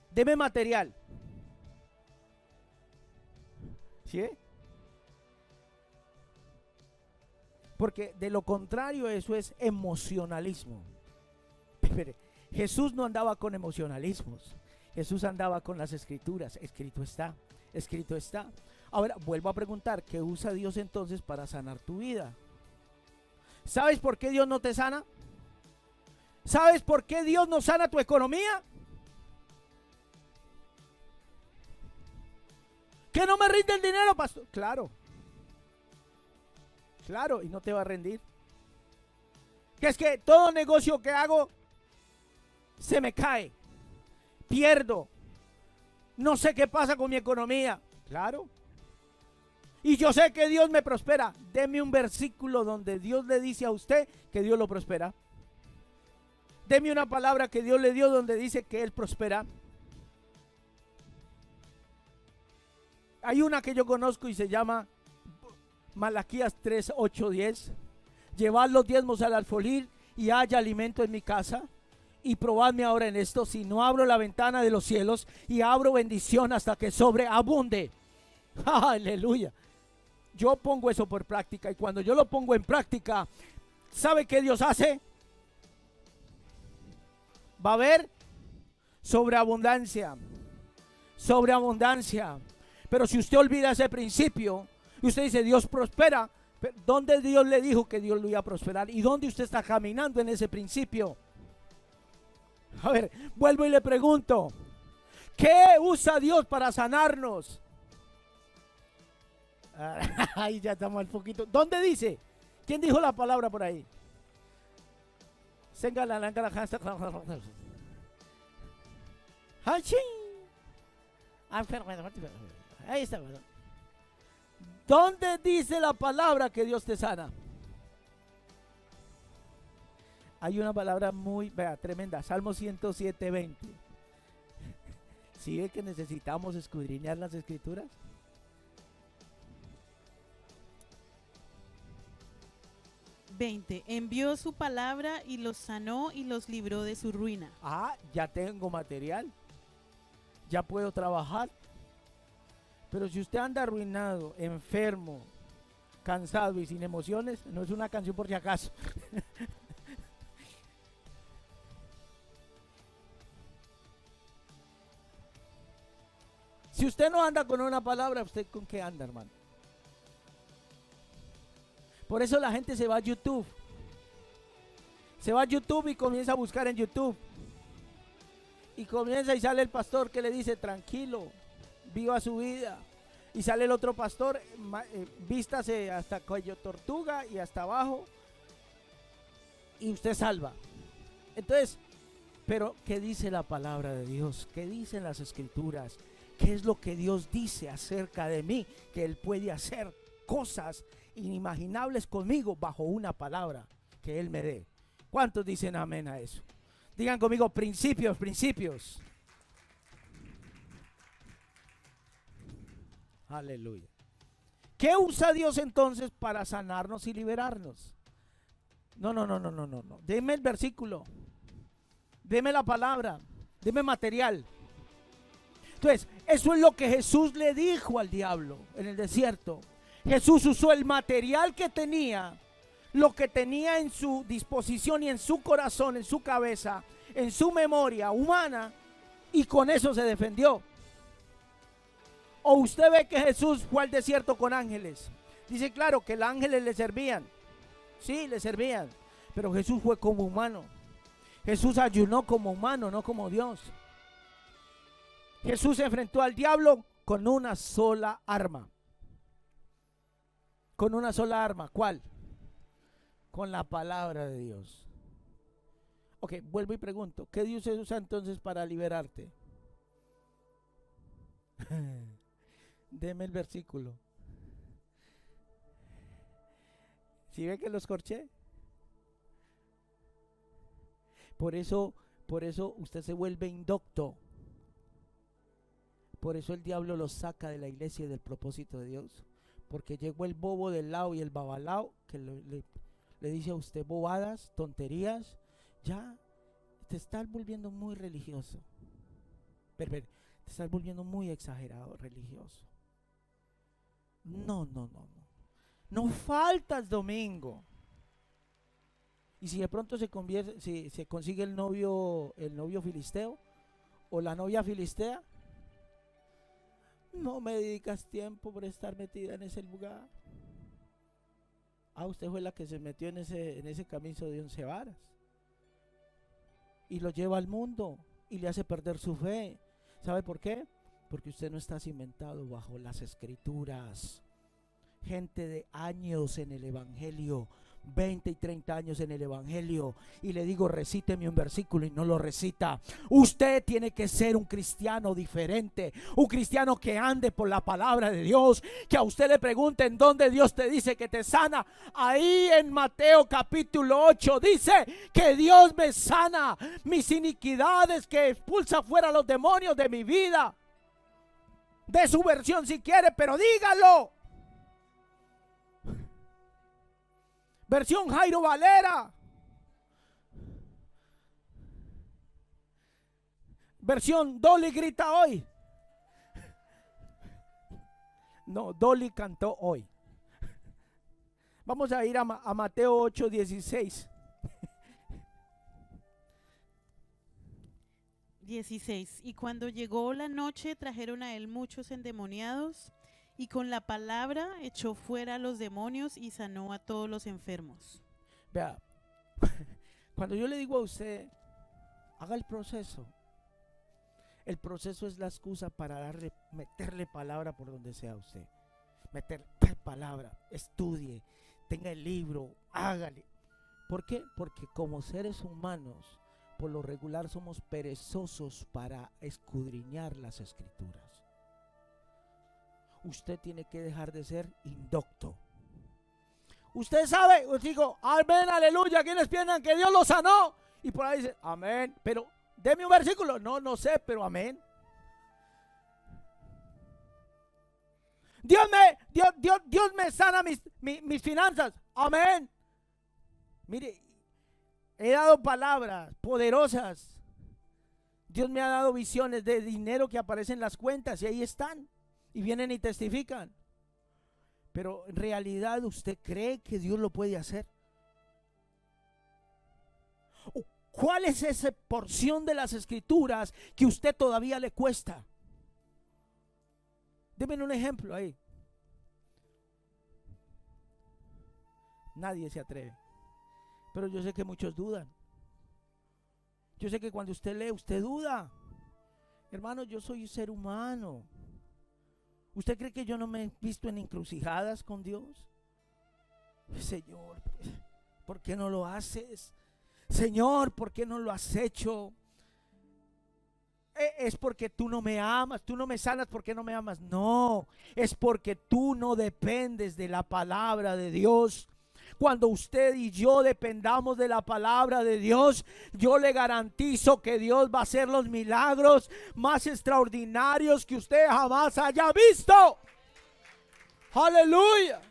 Deme material. ¿Sí? Porque de lo contrario eso es emocionalismo. Pero Jesús no andaba con emocionalismos. Jesús andaba con las escrituras. Escrito está, escrito está. Ahora vuelvo a preguntar, ¿qué usa Dios entonces para sanar tu vida? ¿Sabes por qué Dios no te sana? ¿Sabes por qué Dios no sana tu economía? ¿Que no me rinde el dinero, pastor? Claro, y no te va a rendir. Que es que todo negocio que hago se me cae, pierdo, no sé qué pasa con mi economía. Claro. Y yo sé que Dios me prospera. Deme un versículo donde Dios le dice a usted que Dios lo prospera. Deme una palabra que Dios le dio donde dice que Él prospera. Hay una que yo conozco y se llama Malaquías 3, 8, 10. Llevad los diezmos al alfolí y haya alimento en mi casa. Y probadme ahora en esto, si no abro la ventana de los cielos y abro bendición hasta que sobreabunde. Aleluya. Yo pongo eso por práctica, y cuando yo lo pongo en práctica, ¿sabe qué Dios hace? Va a haber sobreabundancia. Pero si usted olvida ese principio y usted dice Dios prospera, ¿dónde Dios le dijo que Dios lo iba a prosperar? ¿Y dónde usted está caminando en ese principio? A ver, vuelvo y le pregunto, ¿qué usa Dios para sanarnos? Ahí ya estamos al poquito. ¿Dónde dice? ¿Quién dijo la palabra por ahí? Ahí está. ¿Dónde dice la palabra que Dios te sana? Hay una palabra muy, vea, tremenda, Salmo 107:20. ¿Sí ve que necesitamos escudriñar las escrituras? Envió su palabra y los sanó y los libró de su ruina. Ah, ya tengo material, ya puedo trabajar. Pero si usted anda arruinado, enfermo, cansado y sin emociones, no es una canción por si acaso. Si usted no anda con una palabra, ¿usted con qué anda, hermano? Por eso la gente se va a YouTube. Se va a YouTube y comienza a buscar en YouTube. Y comienza y sale el pastor que le dice, tranquilo, viva su vida. Y sale el otro pastor, vístase hasta cuello tortuga y hasta abajo. Y usted salva. Entonces, pero ¿qué dice la palabra de Dios? ¿Qué dicen las escrituras? ¿Qué es lo que Dios dice acerca de mí? Que Él puede hacer cosas inimaginables conmigo bajo una palabra que Él me dé. ¿Cuántos dicen amén a eso? Digan conmigo, principios, principios. Aleluya. ¿Qué usa Dios entonces para sanarnos y liberarnos? No. Deme el versículo. Deme la palabra. Deme material. Entonces, eso es lo que Jesús le dijo al diablo en el desierto. Jesús usó el material que tenía, lo que tenía en su disposición y en su corazón, en su cabeza, en su memoria humana, y con eso se defendió. O usted ve que Jesús fue al desierto con ángeles. Dice claro que los ángeles le servían. Sí, le servían. Pero Jesús fue como humano. Jesús ayunó como humano, no como Dios. Jesús se enfrentó al diablo con una sola arma. Con una sola arma. ¿Cuál? Con la palabra de Dios. Ok, vuelvo y pregunto, ¿qué Dios usa entonces para liberarte? Deme el versículo. ¿Sí ve que los corché? Por eso usted se vuelve indocto. Por eso el diablo lo saca de la iglesia y del propósito de Dios. Porque llegó el bobo del lado y el babalao que le dice a usted bobadas, tonterías. Ya te estás volviendo muy religioso. Te estás volviendo muy exagerado religioso. No. No faltas domingo. Y si de pronto se consigue el novio filisteo o la novia filistea, no me dedicas tiempo por estar metida en ese lugar. Usted fue la que se metió en ese camino de 11 varas. Y lo lleva al mundo y le hace perder su fe. ¿Sabe por qué? Porque usted no está cimentado bajo las escrituras. Gente de años en el evangelio, 20 y 30 años en el evangelio, y le digo recíteme un versículo y no lo recita. Usted tiene que ser un cristiano diferente, un cristiano que ande por la palabra de Dios, que a usted le pregunten dónde Dios te dice que te sana. Ahí en Mateo capítulo 8 dice que Dios me sana mis iniquidades, que expulsa fuera los demonios de mi vida. De su versión si quiere, pero dígalo. Versión Jairo Valera. Versión Dolly grita hoy. No, Dolly cantó hoy. Vamos a ir a Mateo 8:16. 16. Y cuando llegó la noche trajeron a él muchos endemoniados, y con la palabra echó fuera a los demonios y sanó a todos los enfermos. Vea, cuando yo le digo a usted, haga el proceso. El proceso es la excusa para meterle palabra por donde sea usted. Meter palabra, estudie, tenga el libro, hágale. ¿Por qué? Porque como seres humanos, por lo regular somos perezosos para escudriñar las escrituras. Usted tiene que dejar de ser indocto. Usted sabe, os digo, amén, aleluya. ¿Quiénes piensan que Dios lo sanó? Y por ahí dice, amén. Pero deme un versículo. No, no sé, pero amén. Dios me sana mis finanzas. Amén. Mire, he dado palabras poderosas. Dios me ha dado visiones de dinero que aparecen en las cuentas y ahí están. Y vienen y testifican. Pero en realidad, ¿usted cree que Dios lo puede hacer? ¿Cuál es esa porción de las escrituras que usted todavía le cuesta? Deme un ejemplo ahí. Nadie se atreve. Pero yo sé que muchos dudan. Yo sé que cuando usted lee, usted duda. Hermano, yo soy un ser humano. ¿Usted cree que yo no me he visto en encrucijadas con Dios? Señor, ¿por qué no lo haces? Señor, ¿por qué no lo has hecho? Es porque tú no me amas, tú no me sanas porque no me amas. No, es porque tú no dependes de la palabra de Dios. Cuando usted y yo dependamos de la palabra de Dios, yo le garantizo que Dios va a hacer los milagros más extraordinarios que usted jamás haya visto. Aleluya.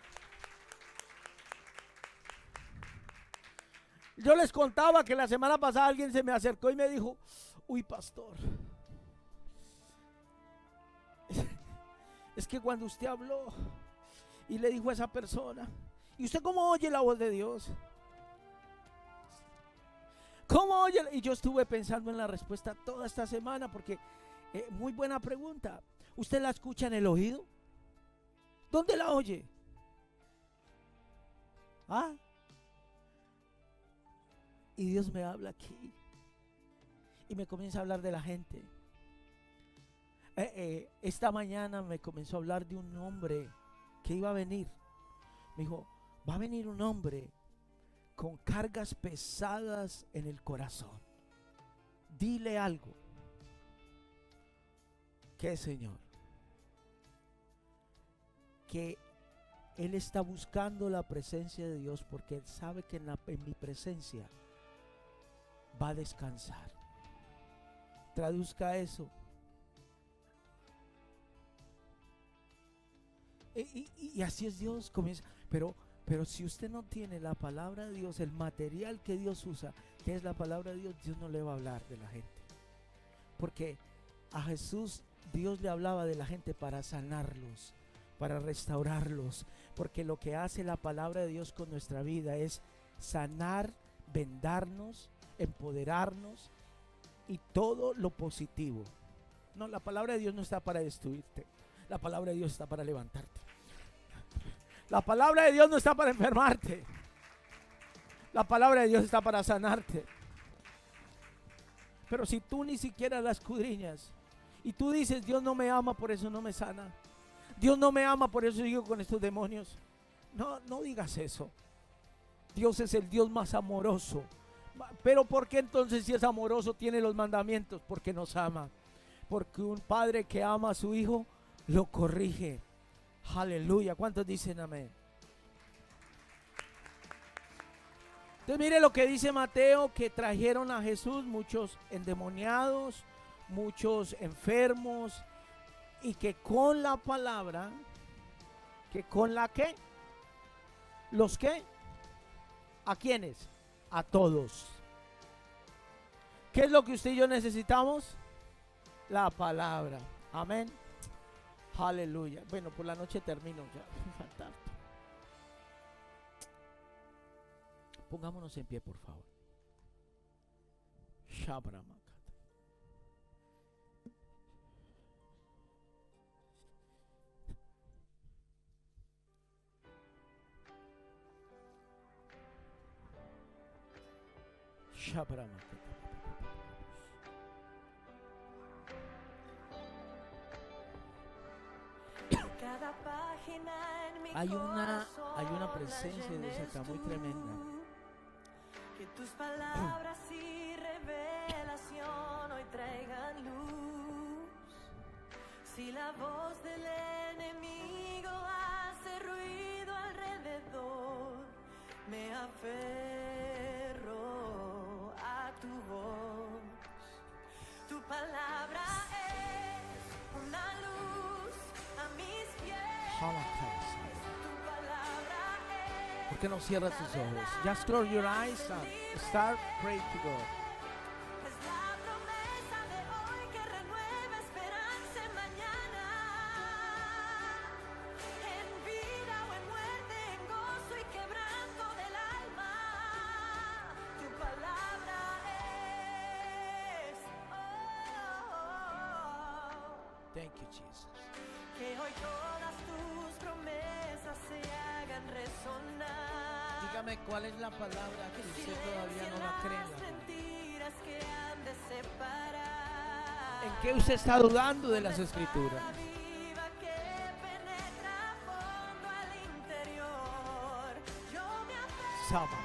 Yo les contaba que la semana pasada alguien se me acercó y me dijo, uy, pastor, es que cuando usted habló y le dijo a esa persona, ¿y usted cómo oye la voz de Dios? ¿Cómo oye? Y yo estuve pensando en la respuesta toda esta semana porque muy buena pregunta. ¿Usted la escucha en el oído? ¿Dónde la oye? ¿Ah? Y Dios me habla aquí y me comienza a hablar de la gente. Esta mañana me comenzó a hablar de un hombre que iba a venir. Me dijo, va a venir un hombre con cargas pesadas en el corazón. Dile algo. ¿Qué, Señor? Que él está buscando la presencia de Dios porque él sabe que en mi presencia va a descansar. Traduzca eso. Y así es Dios. Comienza. Pero si usted no tiene la palabra de Dios, el material que Dios usa, que es la palabra de Dios, Dios no le va a hablar de la gente. Porque a Jesús Dios le hablaba de la gente para sanarlos, para restaurarlos. Porque lo que hace la palabra de Dios con nuestra vida es sanar, vendarnos, empoderarnos y todo lo positivo. No, la palabra de Dios no está para destruirte. La palabra de Dios está para levantarte. La palabra de Dios no está para enfermarte. La palabra de Dios está para sanarte. Pero si tú ni siquiera la escudriñas y tú dices, Dios no me ama, por eso no me sana. Dios no me ama, por eso sigo con estos demonios. No digas eso. Dios es el Dios más amoroso. Pero ¿por qué entonces, si es amoroso, tiene los mandamientos? Porque nos ama. Porque un padre que ama a su hijo lo corrige. Aleluya. ¿Cuántos dicen amén? Entonces mire lo que dice Mateo, que trajeron a Jesús muchos endemoniados, muchos enfermos, y que con la palabra, que con la que, ¿los qué? ¿A quiénes? A todos. ¿Qué es lo que usted y yo necesitamos? La palabra. Amén. Aleluya. Bueno, por la noche termino ya. Falta. Pongámonos en pie, por favor. Shabramaka. Shabramaka. Hay una presencia de Dios acá muy tremenda. Que tus palabras y revelación hoy traigan luz. Si la voz del enemigo hace ruido alrededor, ¿Por qué no cierras tus ojos? Just close your eyes and start praying to God. Es la promesa de hoy que renueva esperanza en mañana. En vida o en muerte, en gozo y quebranto del alma. Tu palabra es. Thank you, Jesus. Que hoy todas tus promesas se hagan resonar. Dígame cuál es la palabra que usted todavía no la cree. Las mentiras que han de separar. ¿En qué usted está dudando de las escrituras? Viva que penetra a fondo al interior. Yo me aferro. Sama.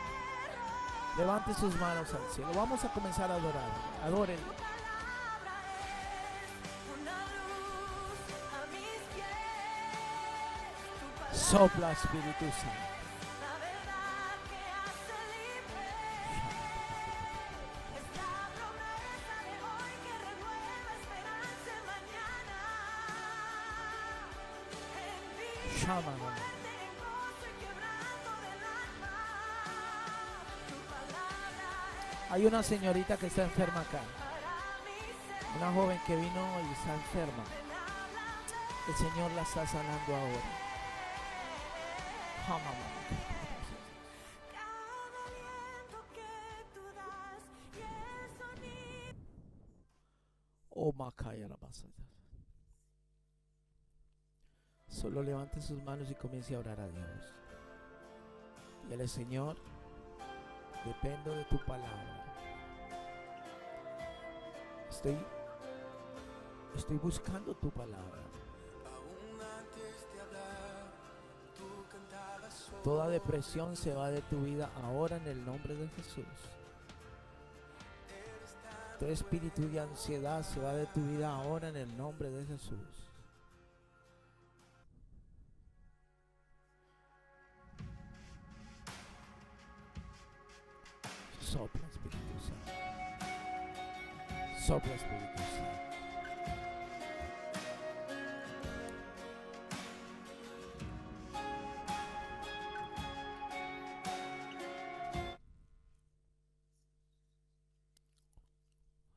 Levante sus manos al cielo. Vamos a comenzar a adorar. Adoren. Tu palabra es una luz a mis pies. Tu palabra Sopla, Espíritu Santo. la verdad que hace libre. Es la promesa de hoy que renueva esperanza en mañana. En vida Shama. en gozo y quebranto del alma. Tu palabra es Hay una señorita que está enferma acá. para mi ser. Una joven que vino y está enferma. El Señor la está sanando ahora. Shama. Cada aliento que tú das y el sonido. Oh, Makaya la basa. Solo levante sus manos y comience a orar a Dios. Dile, Señor, dependo de tu palabra. Estoy buscando tu palabra. Toda depresión se va de tu vida ahora en el nombre de Jesús. Todo espíritu de ansiedad se va de tu vida ahora en el nombre de Jesús. Sopla, Espíritu Santo. Sopla, Espíritu Santo.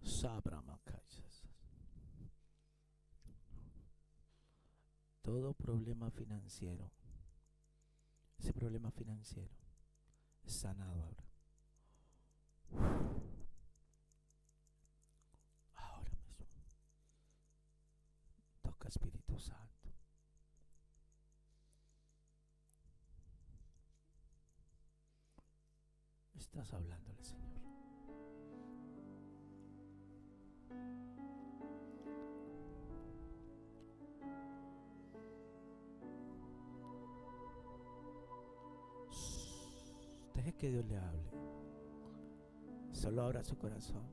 Sabra Macayas. Todo problema financiero, ese problema financiero es sanado ahora. Ahora mismo. Toca, Espíritu Santo. Estás hablando al Señor. Deje que Dios le hable. Solo abra su corazón.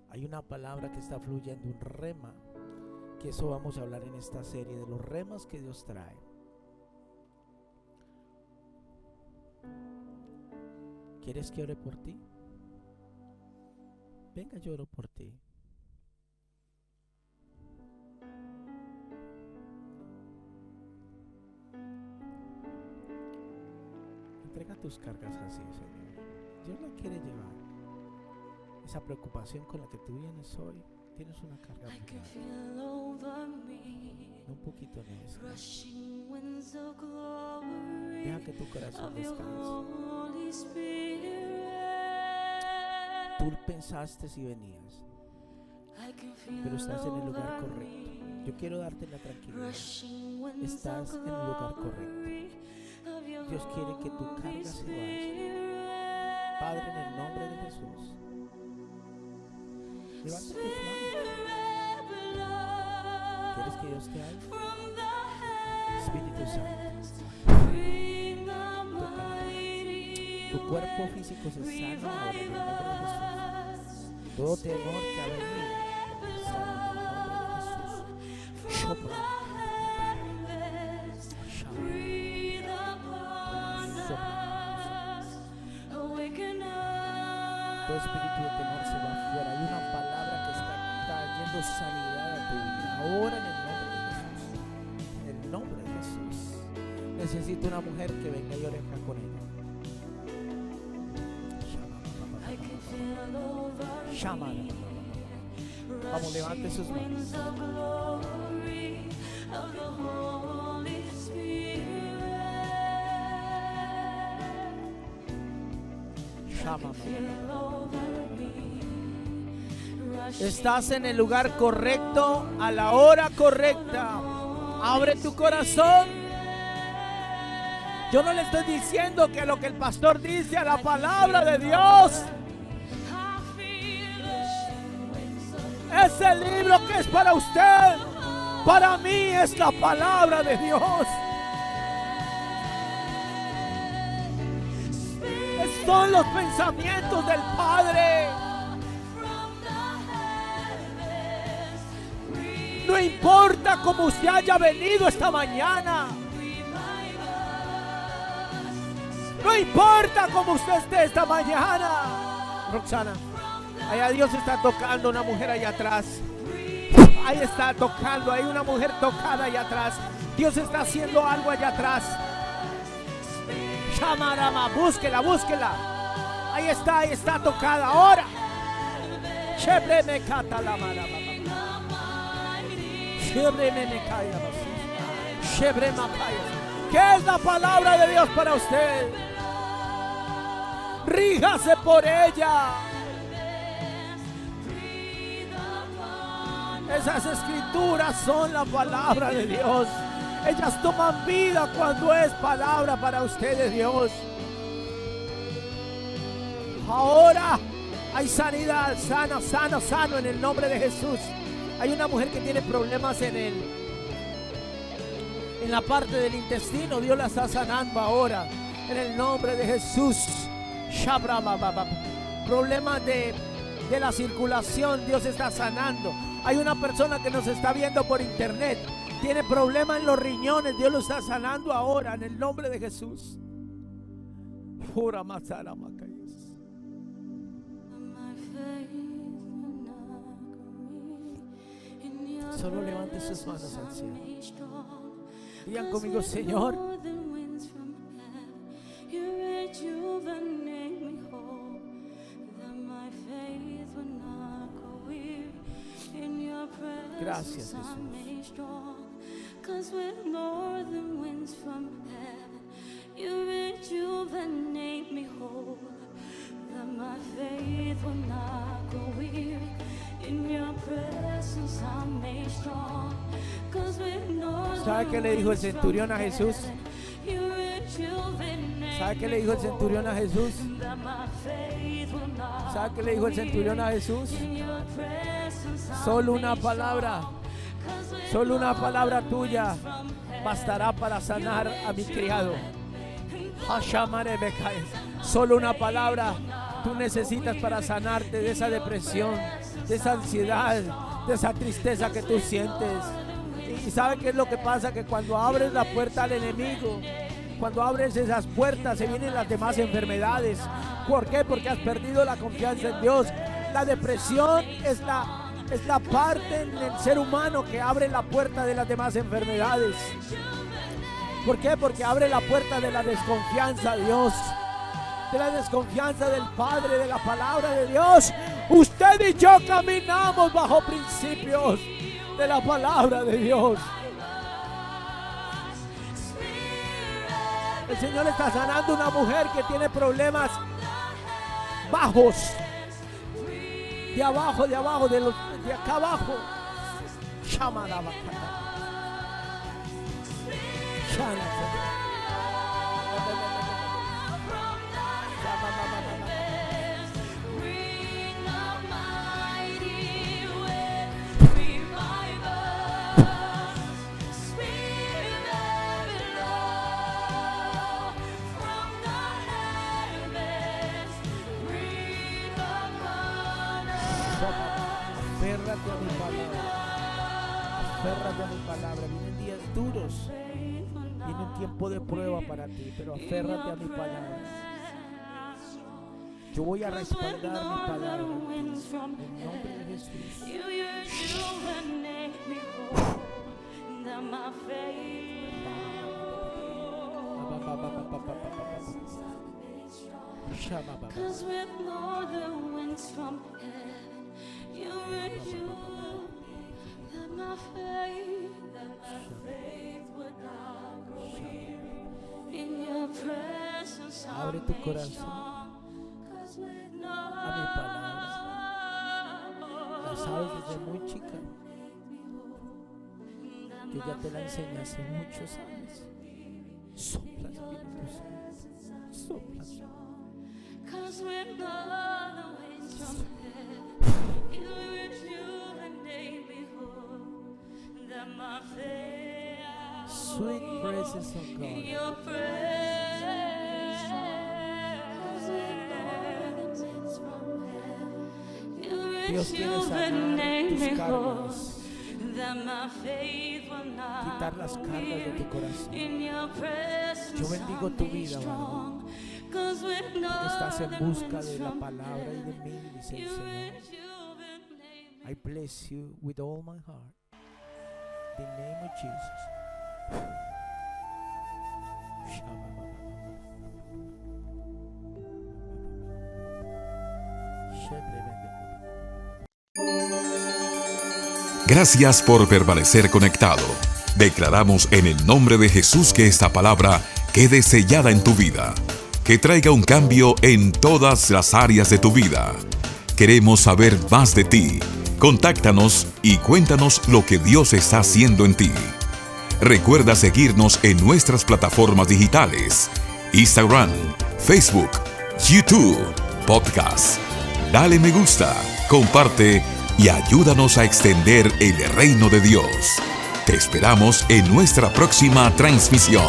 Hay una palabra que está fluyendo, un rema, que eso vamos a hablar en esta serie, de los remas que Dios trae. ¿Quieres que ore por ti? Venga, yo oro por ti. Entrega tus cargas así, Señor. Dios la quiere llevar. Esa preocupación con la que tú vienes hoy, tienes una carga muy grande. No un poquito en eso. Deja que tu corazón descanse. Tú pensaste si venías, pero estás en el lugar correcto. Yo quiero darte la tranquilidad. Estás en el lugar correcto. Dios quiere que tu carga se vaya. Padre, en el nombre de Jesús, levanta tus manos. ¿Quieres que Dios te haga? Espíritu Santo, tócame. Tu cuerpo físico se sana ahora en el nombre de Jesús. Todo temor que ha venido, sana en el nombre de Jesús. Sopla. Todo espíritu de temor se va afuera. Hay una palabra que está trayendo sanidad a tu vida. Ahora en el nombre de Jesús. En el necesito una mujer que venga y ore acá con ella. Llama. Vamos, levante sus manos. Llama. Estás en el lugar correcto, a la hora correcta. Abre tu corazón. Yo no le estoy diciendo que lo que el pastor dice a la palabra de Dios. Ese libro que es para usted, para mí es la palabra de Dios. Son los pensamientos del Padre. No importa cómo usted haya venido esta mañana. No importa cómo usted esté esta mañana. Roxana, allá Dios está tocando una mujer allá atrás. Ahí está tocando, hay una mujer tocada allá atrás. Dios está haciendo algo allá atrás. Shamarama, búsquela, búsquela. Ahí está tocada ahora. Shebre me cata la mala. Shebre me cae. Shebre me cae. ¿Qué es la palabra de Dios para usted? Ríjase por ella. Esas escrituras son la palabra de Dios. Ellas toman vida cuando es palabra para ustedes, Dios. Ahora hay sanidad, sano en el nombre de Jesús. Hay una mujer que tiene problemas en la parte del intestino. Dios la está sanando ahora en el nombre de Jesús. Problemas de la circulación, Dios está sanando. Hay una persona que nos está viendo por internet, tiene problemas en los riñones, Dios lo está sanando ahora en el nombre de Jesús. Solo levante sus manos al cielo. Digan conmigo, Señor, gracias, Jesús. 'Cause with northern winds from heaven, you rejuvenate me whole. That my faith will not grow weary. In your presence I'm made strong. 'Cause with northern. ¿Sabe qué le dijo el centurión a Jesús? ¿Sabe qué le dijo el centurión a Jesús? ¿Sabe qué le dijo el centurión a Jesús? Solo una palabra tuya bastará para sanar a mi criado. Solo una palabra tú necesitas para sanarte de esa depresión, de esa ansiedad, de esa tristeza que tú sientes. ¿Y sabe qué es lo que pasa? Que cuando abres la puerta al enemigo, cuando abres esas puertas, se vienen las demás enfermedades. ¿Por qué? Porque has perdido la confianza en Dios. La depresión es la parte en el ser humano que abre la puerta de las demás enfermedades. ¿Por qué? Porque abre la puerta de la desconfianza a Dios, de la desconfianza del Padre, de la palabra de Dios. Usted y yo caminamos bajo principios de la palabra de Dios. El Señor está sanando a una mujer que tiene problemas bajos, de abajo, de acá abajo. Aférrate a mi palabra. Aférrate a mi palabra. Vienen días duros. Viene un tiempo de prueba para ti, pero aférrate a mi palabra. Yo voy a respaldar mi palabra en nombre de Jesús. Cause with northern winds from heaven, you renew that my faith would not grow weary. In your presence Abre I'm tu made corazón strong. Cause with a mi palabra. La sabes northern desde muy chica. Yo ya te la enseñé hace muchos años. Sopla, Espíritu Santo. Sopla. Cause with northern winds from heaven, you rejuvenate me whole. That my faith Sweet presence of in God. your presence. You Dios quiere sanar rejuvenate tus me whole. cargas, That my faith will not quitar las grow cargas de weary. tu corazón. In your presence Yo bendigo I'm tu made vida, strong. 'Cause with Porque estás en northern busca winds de la from palabra y de heaven, mí, dice el you Señor. rejuvenate me. I bless you with all my heart. In the name of Jesus. Gracias por permanecer conectado. Declaramos en el nombre de Jesús que esta palabra quede sellada en tu vida, que traiga un cambio en todas las áreas de tu vida. Queremos saber más de ti. Contáctanos y cuéntanos lo que Dios está haciendo en ti. Recuerda seguirnos en nuestras plataformas digitales: Instagram, Facebook, YouTube, podcast. Dale me gusta, comparte y ayúdanos a extender el reino de Dios. Te esperamos en nuestra próxima transmisión.